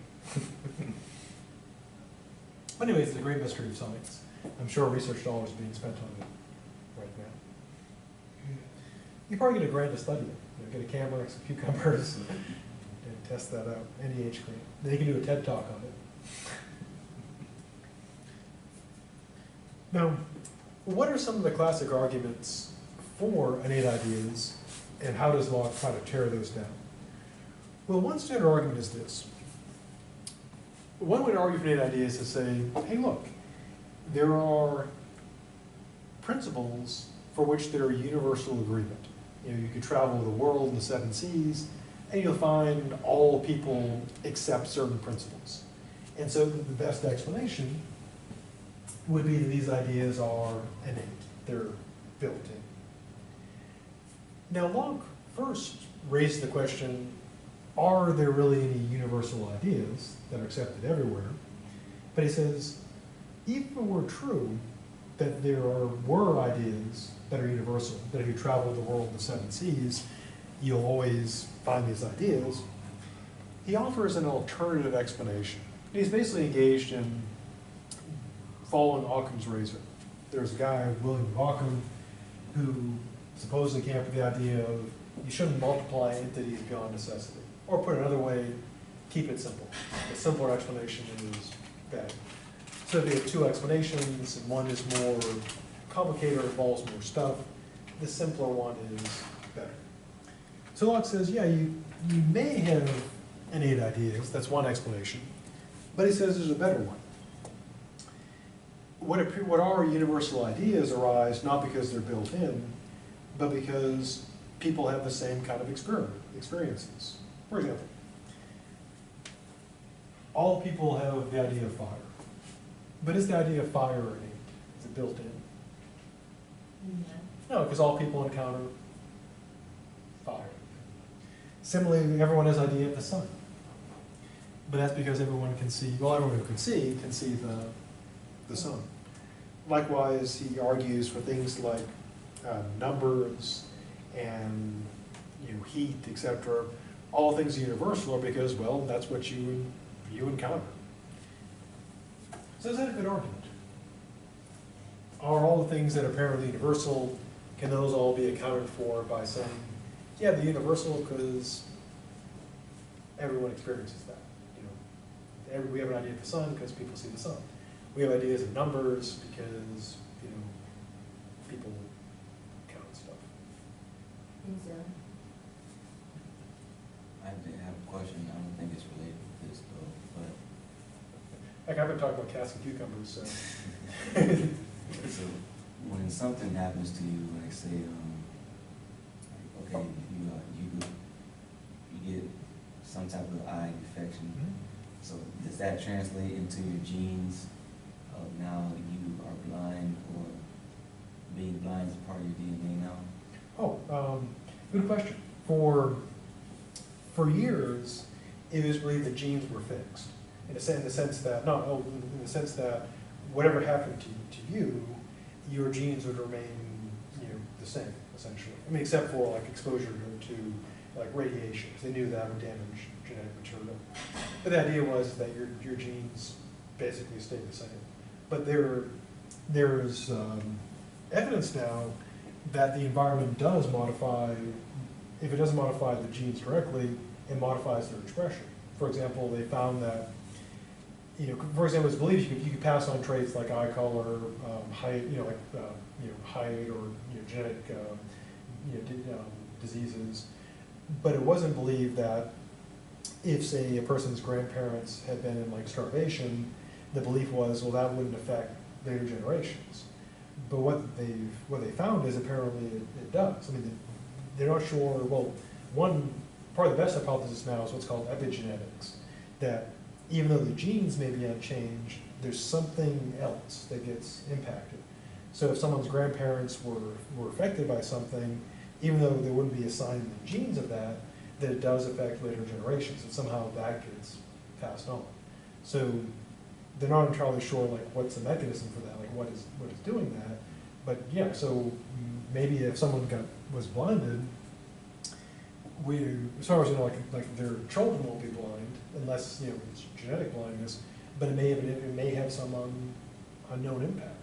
Anyways, it's a great mystery of science. I'm sure research dollars are being spent on it right now. You probably get a grant to study it. Get a camera, some cucumbers, and test that out. NEH grant. Then you can do a TED talk on it. Now, what are some of the classic arguments for innate ideas, and how does Locke try to tear those down? Well, one standard argument is this. One way to argue for innate ideas is to say, hey, look, there are principles for which there are universal agreement. You could travel the world in the 7 seas, and you'll find all people accept certain principles. And so the best explanation would be that these ideas are innate. They're built in. Now, Locke first raised the question, are there really any universal ideas that are accepted everywhere? But he says, even if it were true that there were ideas that are universal, that if you travel the world in the 7 seas, you'll always find these ideas, he offers an alternative explanation. He's basically engaged in following Occam's razor. There's a guy, William Ockham, who supposedly came up with the idea of you shouldn't multiply entities beyond necessity. Or put another way, keep it simple. A simpler explanation is better. So if you have 2 explanations, and one is more complicated or involves more stuff, the simpler one is better. So Locke says, yeah, you may have innate ideas, that's one explanation, but he says there's a better one. What are universal ideas arise not because they're built in, but because people have the same kind of experiences. For example, all people have the idea of fire. But is the idea of fire innate? Is it built in? No, because all people encounter fire. Similarly, everyone has idea of the sun. But that's because everyone can see, well, everyone who can see the sun. Likewise, he argues for things like numbers and heat, etc. All things are universal are because, well, that's what you encounter. So is that a good argument? Are all the things that are apparently universal, can those all be accounted for by some, yeah, they're universal because everyone experiences that. We have an idea of the sun because people see the sun. We have ideas of numbers because, people count stuff. think so. I did have a question. I don't think it's related to this though, but Heck, I've been talking about cats and cucumbers, so. so when something happens to you, like say, okay, you get some type of eye infection. So does that translate into your genes of now you are blind, or being blind is part of your DNA now? Oh, good question. For years, it was believed that genes were fixed. In the sense that whatever happened to you, your genes would remain, the same, essentially. I mean, except for like exposure to like radiation, 'cause they knew that would damage genetic material. But the idea was that your genes basically stayed the same. But there's evidence now that the environment does modify, if it doesn't modify the genes directly, it modifies their expression. For example, they found that, for example, it's believed you could pass on traits like eye color, height, height or genetic diseases. But it wasn't believed that if, say, a person's grandparents had been in like starvation, the belief was, well, that wouldn't affect later generations. But what they found is apparently it does. I mean, they're not sure. Well, part of the best hypothesis now is what's called epigenetics, that even though the genes may be unchanged, there's something else that gets impacted. So if someone's grandparents were affected by something, even though there wouldn't be a sign in the genes of that it does affect later generations, and somehow that gets passed on. So they're not entirely sure like what's the mechanism for that, like what is doing that. But yeah, so maybe if someone was blinded, as far as like their children won't be blind unless it's genetic blindness, but it may have some unknown impact.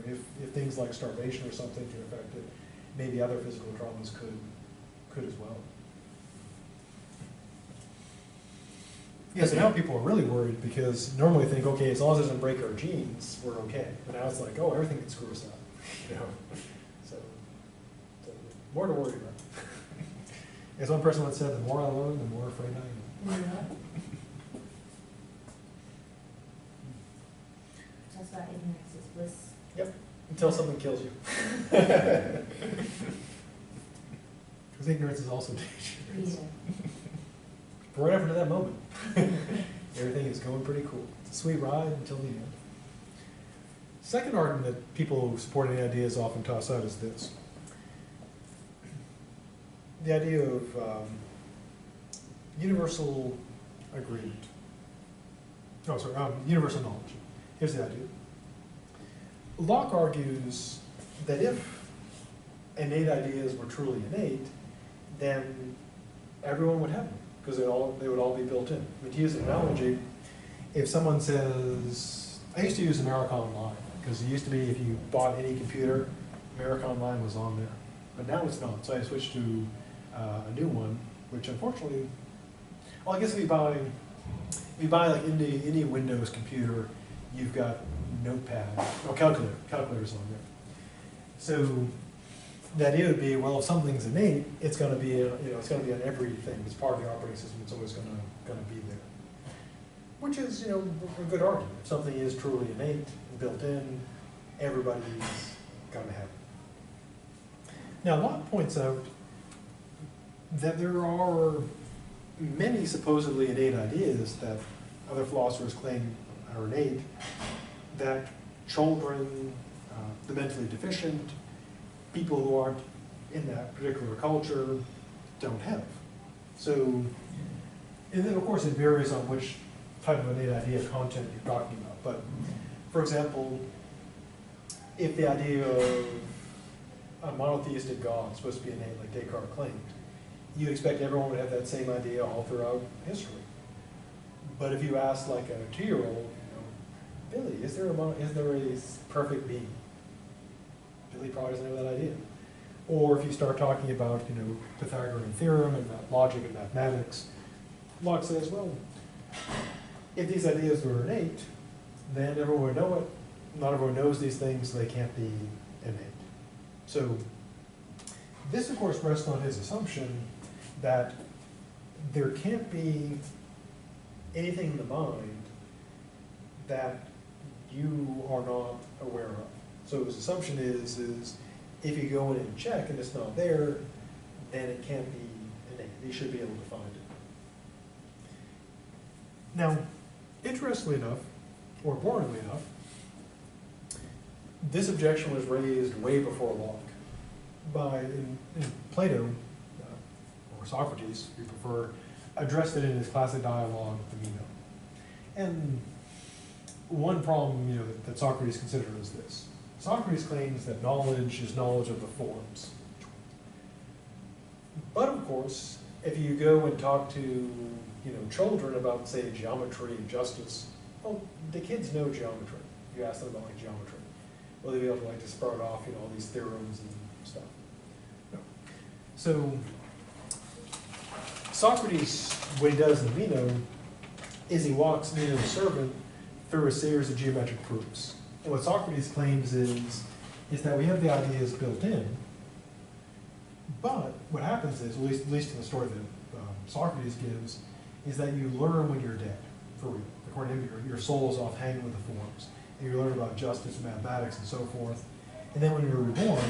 If things like starvation or something can affect it, maybe other physical traumas could as well. Yeah, so now people are really worried because normally think, okay, as long as it doesn't break our genes, we're okay. But now it's like, oh, everything can screw us up. So more to worry about. As one person once said, the more I learn, the more afraid I am. Yeah. That's why ignorance is bliss. Yep, until something kills you. Because ignorance is also dangerous. Yeah. But right after that moment, everything is going pretty cool. It's a sweet ride until the end. Second argument that people supporting the ideas often toss out is this. The idea of universal agreement. Oh, sorry, universal knowledge. Here's the idea. Locke argues that if innate ideas were truly innate, then everyone would have them, because they would all be built in. I mean, to use an analogy, if someone says, I used to use America Online, because it used to be if you bought any computer, America Online was on there. But now it's not, so I switched to a new one, which unfortunately, well, I guess if you buy like any Windows computer, you've got Notepad, or calculators on there. So the idea would be, well, if something's innate, it's going to be, it's going to be on everything. It's part of the operating system. It's always going to be there, which is, a good argument. If something is truly innate, built in, everybody's going to have it. Now, Locke points out that there are many supposedly innate ideas that other philosophers claim are innate, that children, the mentally deficient, people who aren't in that particular culture don't have. So, and then of course it varies on which type of innate idea content you're talking about. But for example, if the idea of a monotheistic God is supposed to be innate, like Descartes claimed, you'd expect everyone would have that same idea all throughout history. But if you ask like a 2-year-old, Billy, is there a perfect being? Billy probably doesn't have that idea. Or if you start talking about, Pythagorean theorem and logic and mathematics, Locke says, well, if these ideas were innate, then everyone would know it. Not everyone knows these things, so they can't be innate. So this, of course, rests on his assumption that there can't be anything in the mind that you are not aware of. So his assumption is if you go in and check and it's not there, then it can't be innate. You should be able to find it. Now, interestingly enough, or boringly enough, this objection was raised way before Locke. In Plato, or Socrates, if you prefer, addressed it in his classic dialogue with the Meno. And one problem, that Socrates considered is this. Socrates claims that knowledge is knowledge of the forms. But of course, if you go and talk to, children about, say, geometry and justice, well, the kids know geometry. You ask them about like geometry. Will they be able to like to sprout off, all these theorems and stuff? No. So Socrates, what he does in the Meno is he walks Meno's servant through a series of geometric proofs. And what Socrates claims is that we have the ideas built in, but what happens is, at least in the story that Socrates gives, is that you learn when you're dead, for real. According to him, your soul is off hanging with the forms. And you learn about justice, mathematics, and so forth. And then when you're reborn,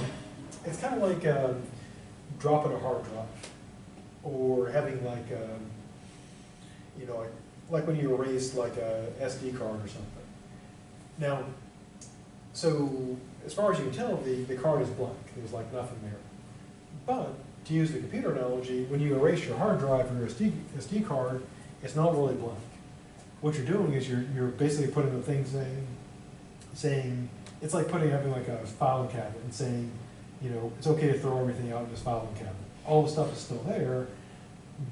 it's kind of like dropping a hard drive, or having like like when you erase like a SD card or something. Now, so as far as you can tell, the card is blank. There's like nothing there. But to use the computer analogy, when you erase your hard drive or your SD card, it's not really blank. What you're doing is you're basically putting the things in, saying, it's like having like a filing cabinet and saying, it's okay to throw everything out in this filing cabinet. All the stuff is still there,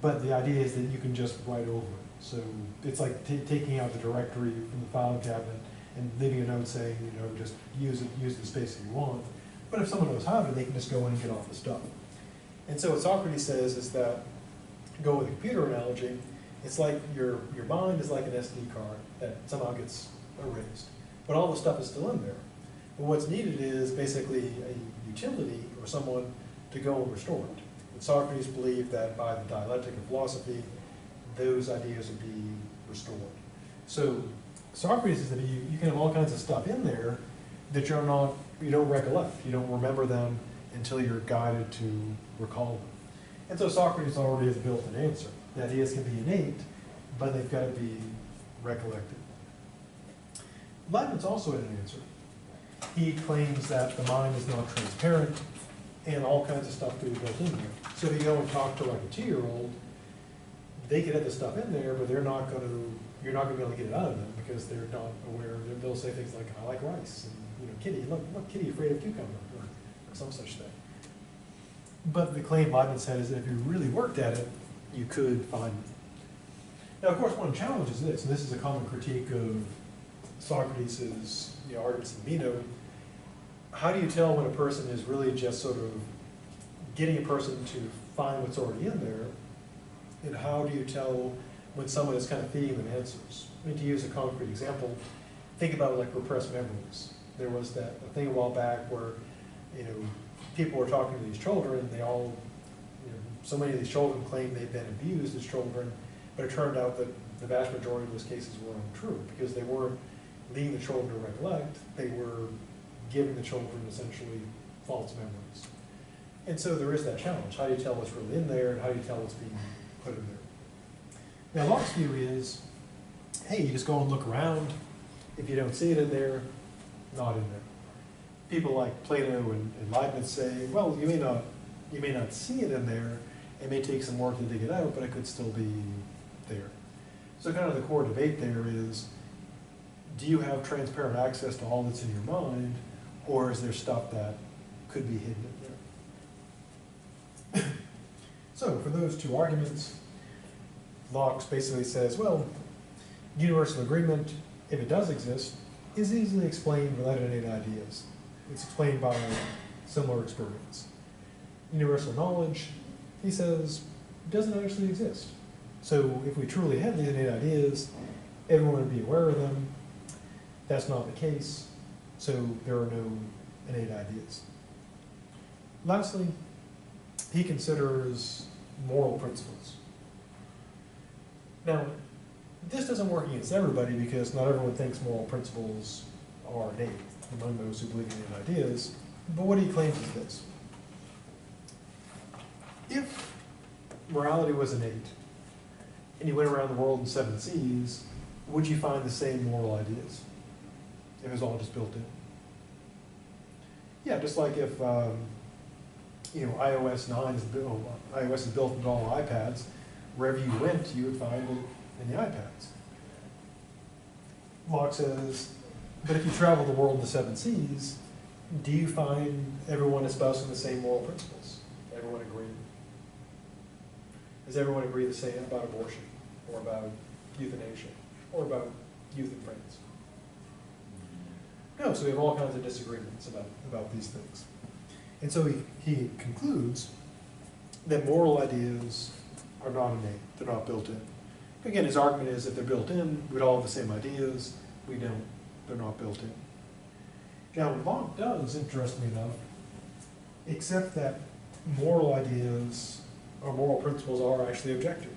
but the idea is that you can just write over it. So it's like taking out the directory from the filing cabinet and leaving a note saying, just use the space that you want. But if someone knows how to, they can just go in and get off the stuff. And so what Socrates says is that, go with the computer analogy, it's like your mind is like an SD card that somehow gets erased. But all the stuff is still in there. But what's needed is basically a utility or someone to go and restore it. And Socrates believed that by the dialectic of philosophy, those ideas would be restored. So Socrates says that you can have all kinds of stuff in there that you don't recollect. You don't remember them until you're guided to recall them. And so Socrates already has built an answer. The ideas can be innate, but they've got to be recollected. Leibniz also had an answer. He claims that the mind is not transparent and all kinds of stuff could be built in there. So if you go and talk to like a 2-year-old, they could have the stuff in there, but you're not going to be able to get it out of them because they're not aware. They'll say things like, I like rice, and Kitty, look, Kitty afraid of cucumber, or some such thing. But the claim Leibniz had is that if you really worked at it, you could find it. Now, of course, one challenge is this, and this is a common critique of Socrates' arguments in Meno. How do you tell when a person is really just sort of getting a person to find what's already in there, and how do you tell when someone is kind of feeding them answers? I mean, to use a concrete example, think about like repressed memories. There was a thing a while back where, people were talking to these children, and they all, so many of these children claimed they'd been abused as children, but it turned out that the vast majority of those cases were untrue because they weren't leading the children to recollect, they were giving the children essentially false memories. And so there is that challenge. How do you tell what's really in there, and how do you tell what's being put in there? Now, Locke's view is, hey, you just go and look around. If you don't see it in there, not in there. People like Plato and Leibniz say, well, you may not see it in there. It may take some work to dig it out, but it could still be there. So kind of the core debate there is, do you have transparent access to all that's in your mind, or is there stuff that could be hidden in there? So for those two arguments, Locke basically says, well, universal agreement, if it does exist, is easily explained without innate ideas. It's explained by similar experience. Universal knowledge, he says, doesn't actually exist. So if we truly had these innate ideas, everyone would be aware of them. That's not the case, so there are no innate ideas. Lastly, he considers moral principles. Now, this doesn't work against everybody because not everyone thinks moral principles are innate among those who believe in innate ideas, but what he claims is this. If morality was innate, and you went around the world in 7 seas, would you find the same moral ideas? If it was all just built in? Yeah, just like if iOS 9 is iOS is built into all iPads, wherever you went, you would find it in the iPads. Locke says, but if you travel the world in the seven seas, do you find everyone espousing the same moral principles? Everyone agree? Does everyone agree the same about abortion, or about euthanasia, or about youth in France? No, so we have all kinds of disagreements about these things. And so he concludes that moral ideas are not innate, they're not built in. Again, his argument is if they're built in, we'd all have the same ideas. We don't, they're not built in. Now, Locke does, interestingly enough, accept that moral ideas or moral principles are actually objective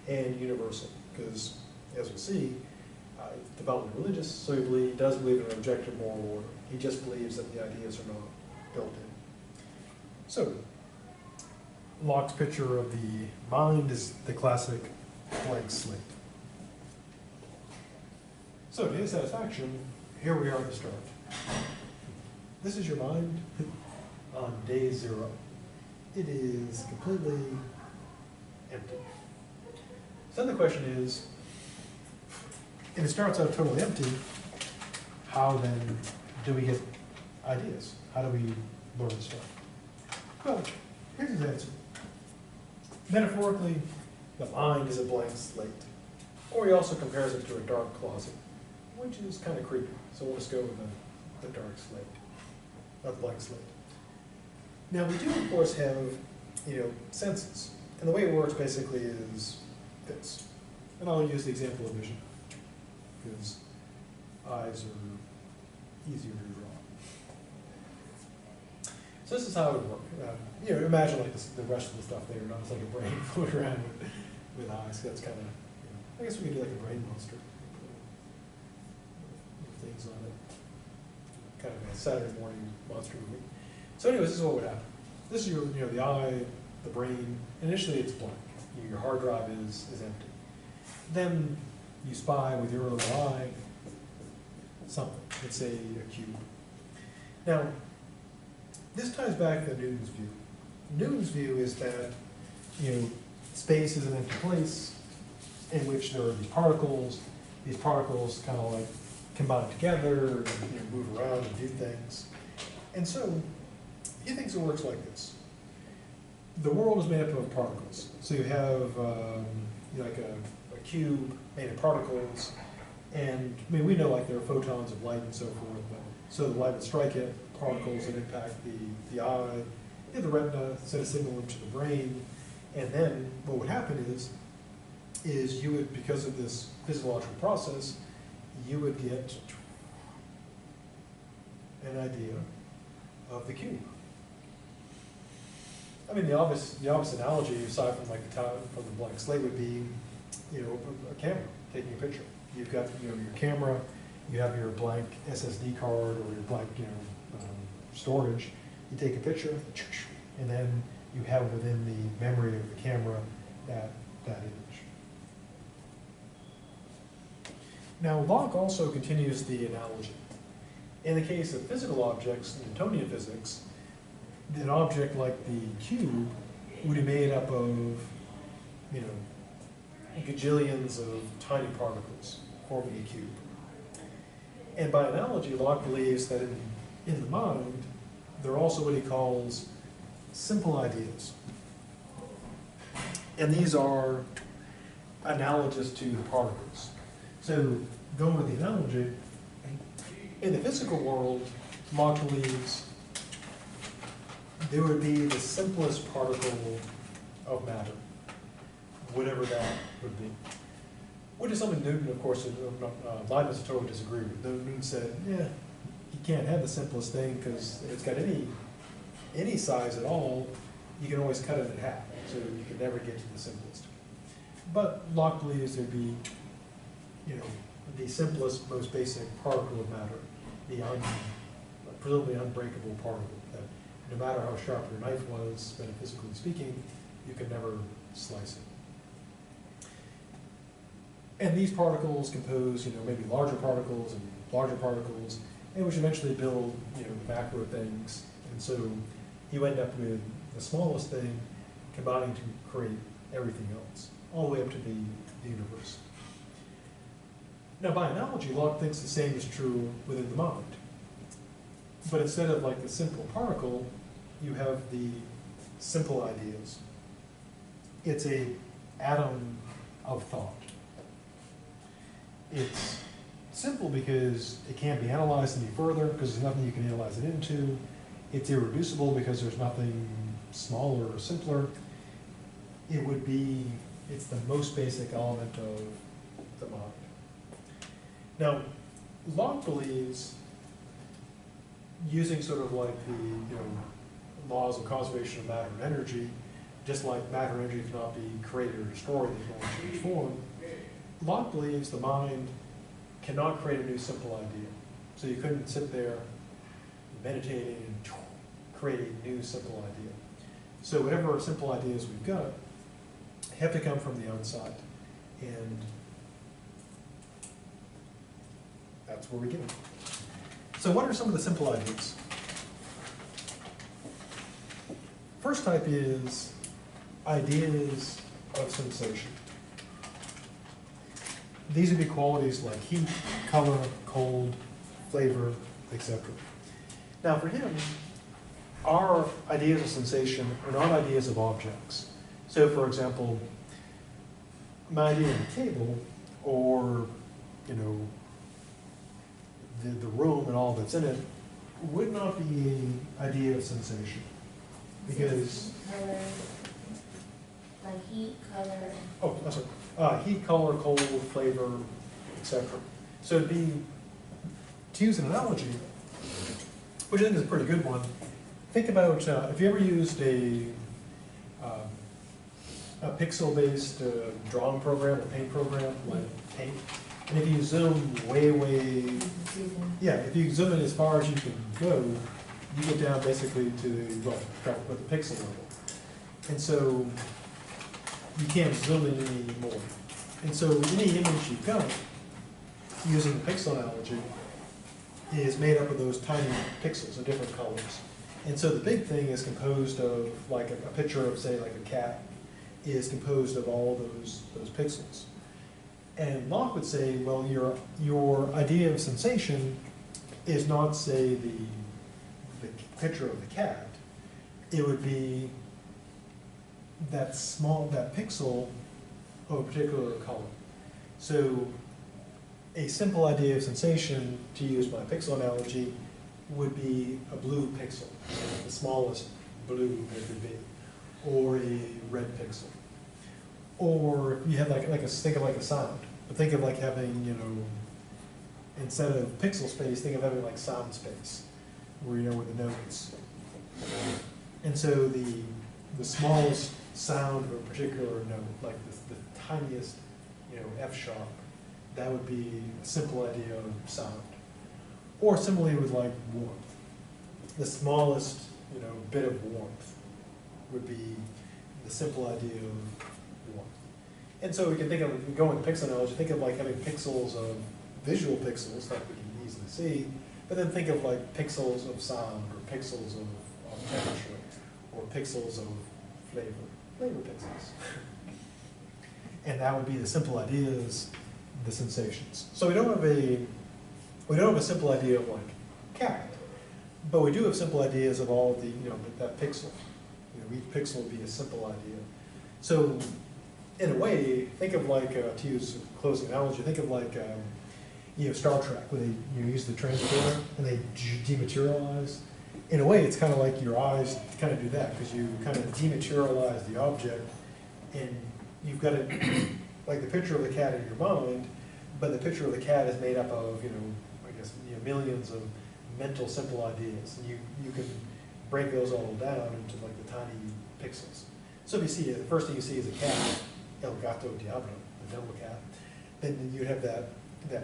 and universal, because, as we'll see, he's development religious, so he does believe in an objective moral order. He just believes that the ideas are not built in. So, Locke's picture of the mind is the classic blank slate. So, to his satisfaction, here we are at the start. This is your mind on day 0. It is completely empty. So then the question is, if it starts out totally empty, how then do we get ideas? How do we learn stuff? Well, here's his answer. Metaphorically, the mind is a blank slate. Or he also compares it to a dark closet, which is kind of creepy. So we'll just go with the dark slate, not the blank slate. Now we do, of course, have, senses. And the way it works basically is this. And I'll use the example of vision, because eyes are easier to draw. So this is how it would work. Imagine like the rest of the stuff there, not just like a brain floating around with eyes. That's kind of, I guess we could do like a brain monster. Put things on it. Kind of a Saturday morning monster movie. So anyways, this is what would happen. This is the eye, the brain. Initially it's blank. Your hard drive is empty. Then you spy with your own eye something. Let's say a cube. Now, this ties back to Newton's view. Newton's view is that, space is an empty place in which there are these particles. These particles kind of like combine together and move around and do things. And so he thinks it works like this. The world is made up of particles. So you have like a cube made of particles, and we know like there are photons of light and so forth. But so the light would strike it, particles that impact the eye, the retina, send a signal into the brain, and then what would happen is you would, because of this physiological process, you would get an idea of the cube. I mean, the obvious analogy, aside from like from the blank slate, would be, a camera taking a picture. You've got your camera, you have your blank SSD card or your blank storage. You take a picture, and then you have within the memory of the camera that image. Now, Locke also continues the analogy. In the case of physical objects, in Newtonian physics, an object like the cube would be made up of, gajillions of tiny particles forming a cube. And by analogy, Locke believes that in the mind, there are also what he calls simple ideas. And these are analogous to the particles. So, going with the analogy, in the physical world, Locke believes there would be the simplest particle of matter, whatever that would be. Which is something Newton, of course, Leibniz totally disagreed with. Newton said, you can't have the simplest thing because if it's got any size at all, you can always cut it in half. So you can never get to the simplest. But Locke believes there'd be, the simplest, most basic particle of matter, the presumably unbreakable particle, that no matter how sharp your knife was, metaphysically speaking, you could never slice it. And these particles compose, maybe larger particles, and which eventually build, the macro things. And so you end up with the smallest thing combining to create everything else, all the way up to the universe. Now, by analogy, Locke thinks the same is true within the mind. But instead of like the simple particle, you have the simple ideas. It's a atom of thought. It's simple because it can't be analyzed any further, because there's nothing you can analyze it into. It's irreducible because there's nothing smaller or simpler. It's the most basic element of the mind. Now, Locke believes, using sort of like the laws of conservation of matter and energy, just like matter and energy cannot be created or destroyed, they can only change form, Locke believes the mind cannot create a new simple idea. So you couldn't sit there meditating and create a new simple idea. So whatever simple ideas we've got have to come from the outside. And that's where we get them. So what are some of the simple ideas? First type is ideas of sensation. These would be qualities like heat, color, cold, flavor, etc. Now for him, our ideas of sensation are not ideas of objects. So for example, my idea of a table, or the room and all that's in it, would not be an idea of sensation. Because color, like heat, color. Oh, that's right. Heat, color, cold, flavor, etc. So it'd be, to use an analogy, which I think is a pretty good one, think about if you ever used a pixel-based drawing program, or paint program, like Paint, and if you zoom if you zoom in as far as you can go, you get down basically to the pixel level. And so you can't zoom in anymore. And so any image you've got, using the pixel analogy, is made up of those tiny pixels of different colors. And so the big thing is composed of, like a picture of, say, like a cat, is composed of all those pixels. And Locke would say, well, your idea of sensation is not, say, the picture of the cat. It would be that pixel of a particular color. So a simple idea of sensation, to use my pixel analogy, would be a blue pixel, the smallest blue there could be, or a red pixel. Or you have think of like a sound, but think of like having, instead of pixel space, think of having like sound space, where with the notes. And so the smallest sound of a particular note, like the tiniest, F sharp, that would be a simple idea of sound. Or similarly with like warmth. The smallest, bit of warmth would be the simple idea of warmth. And so we can think of, if we go with pixel analogy, think of like having pixels of visual pixels, like we can easily see, but then think of like pixels of sound, or pixels of temperature, or pixels of flavor pixels. And that would be the simple ideas, the sensations. So we don't have a simple idea of like cat, but we do have simple ideas of all of the, that pixel. Each pixel would be a simple idea. So in a way, think of like, to use a closing analogy, think of like, Star Trek, where they use the transporter and they dematerialize. In a way, it's kind of like your eyes kind of do that, because you kind of dematerialize the object, and you've got it, like the picture of the cat in your mind, but the picture of the cat is made up of, millions of mental simple ideas. And you can break those all down into like the tiny pixels. So if you see, the first thing you see is a cat, El Gato Diablo, the devil cat, then you have that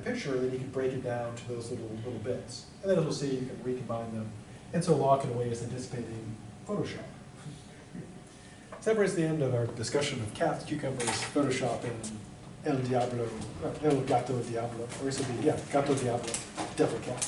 picture, then you can break it down to those little bits. And then as we'll see, you can recombine them. And so Locke, in a way, is anticipating Photoshop. So that brings the end of our discussion of cats, cucumbers, Photoshop, and El Gato Diablo. Or it should be, Gato Diablo, devil cat.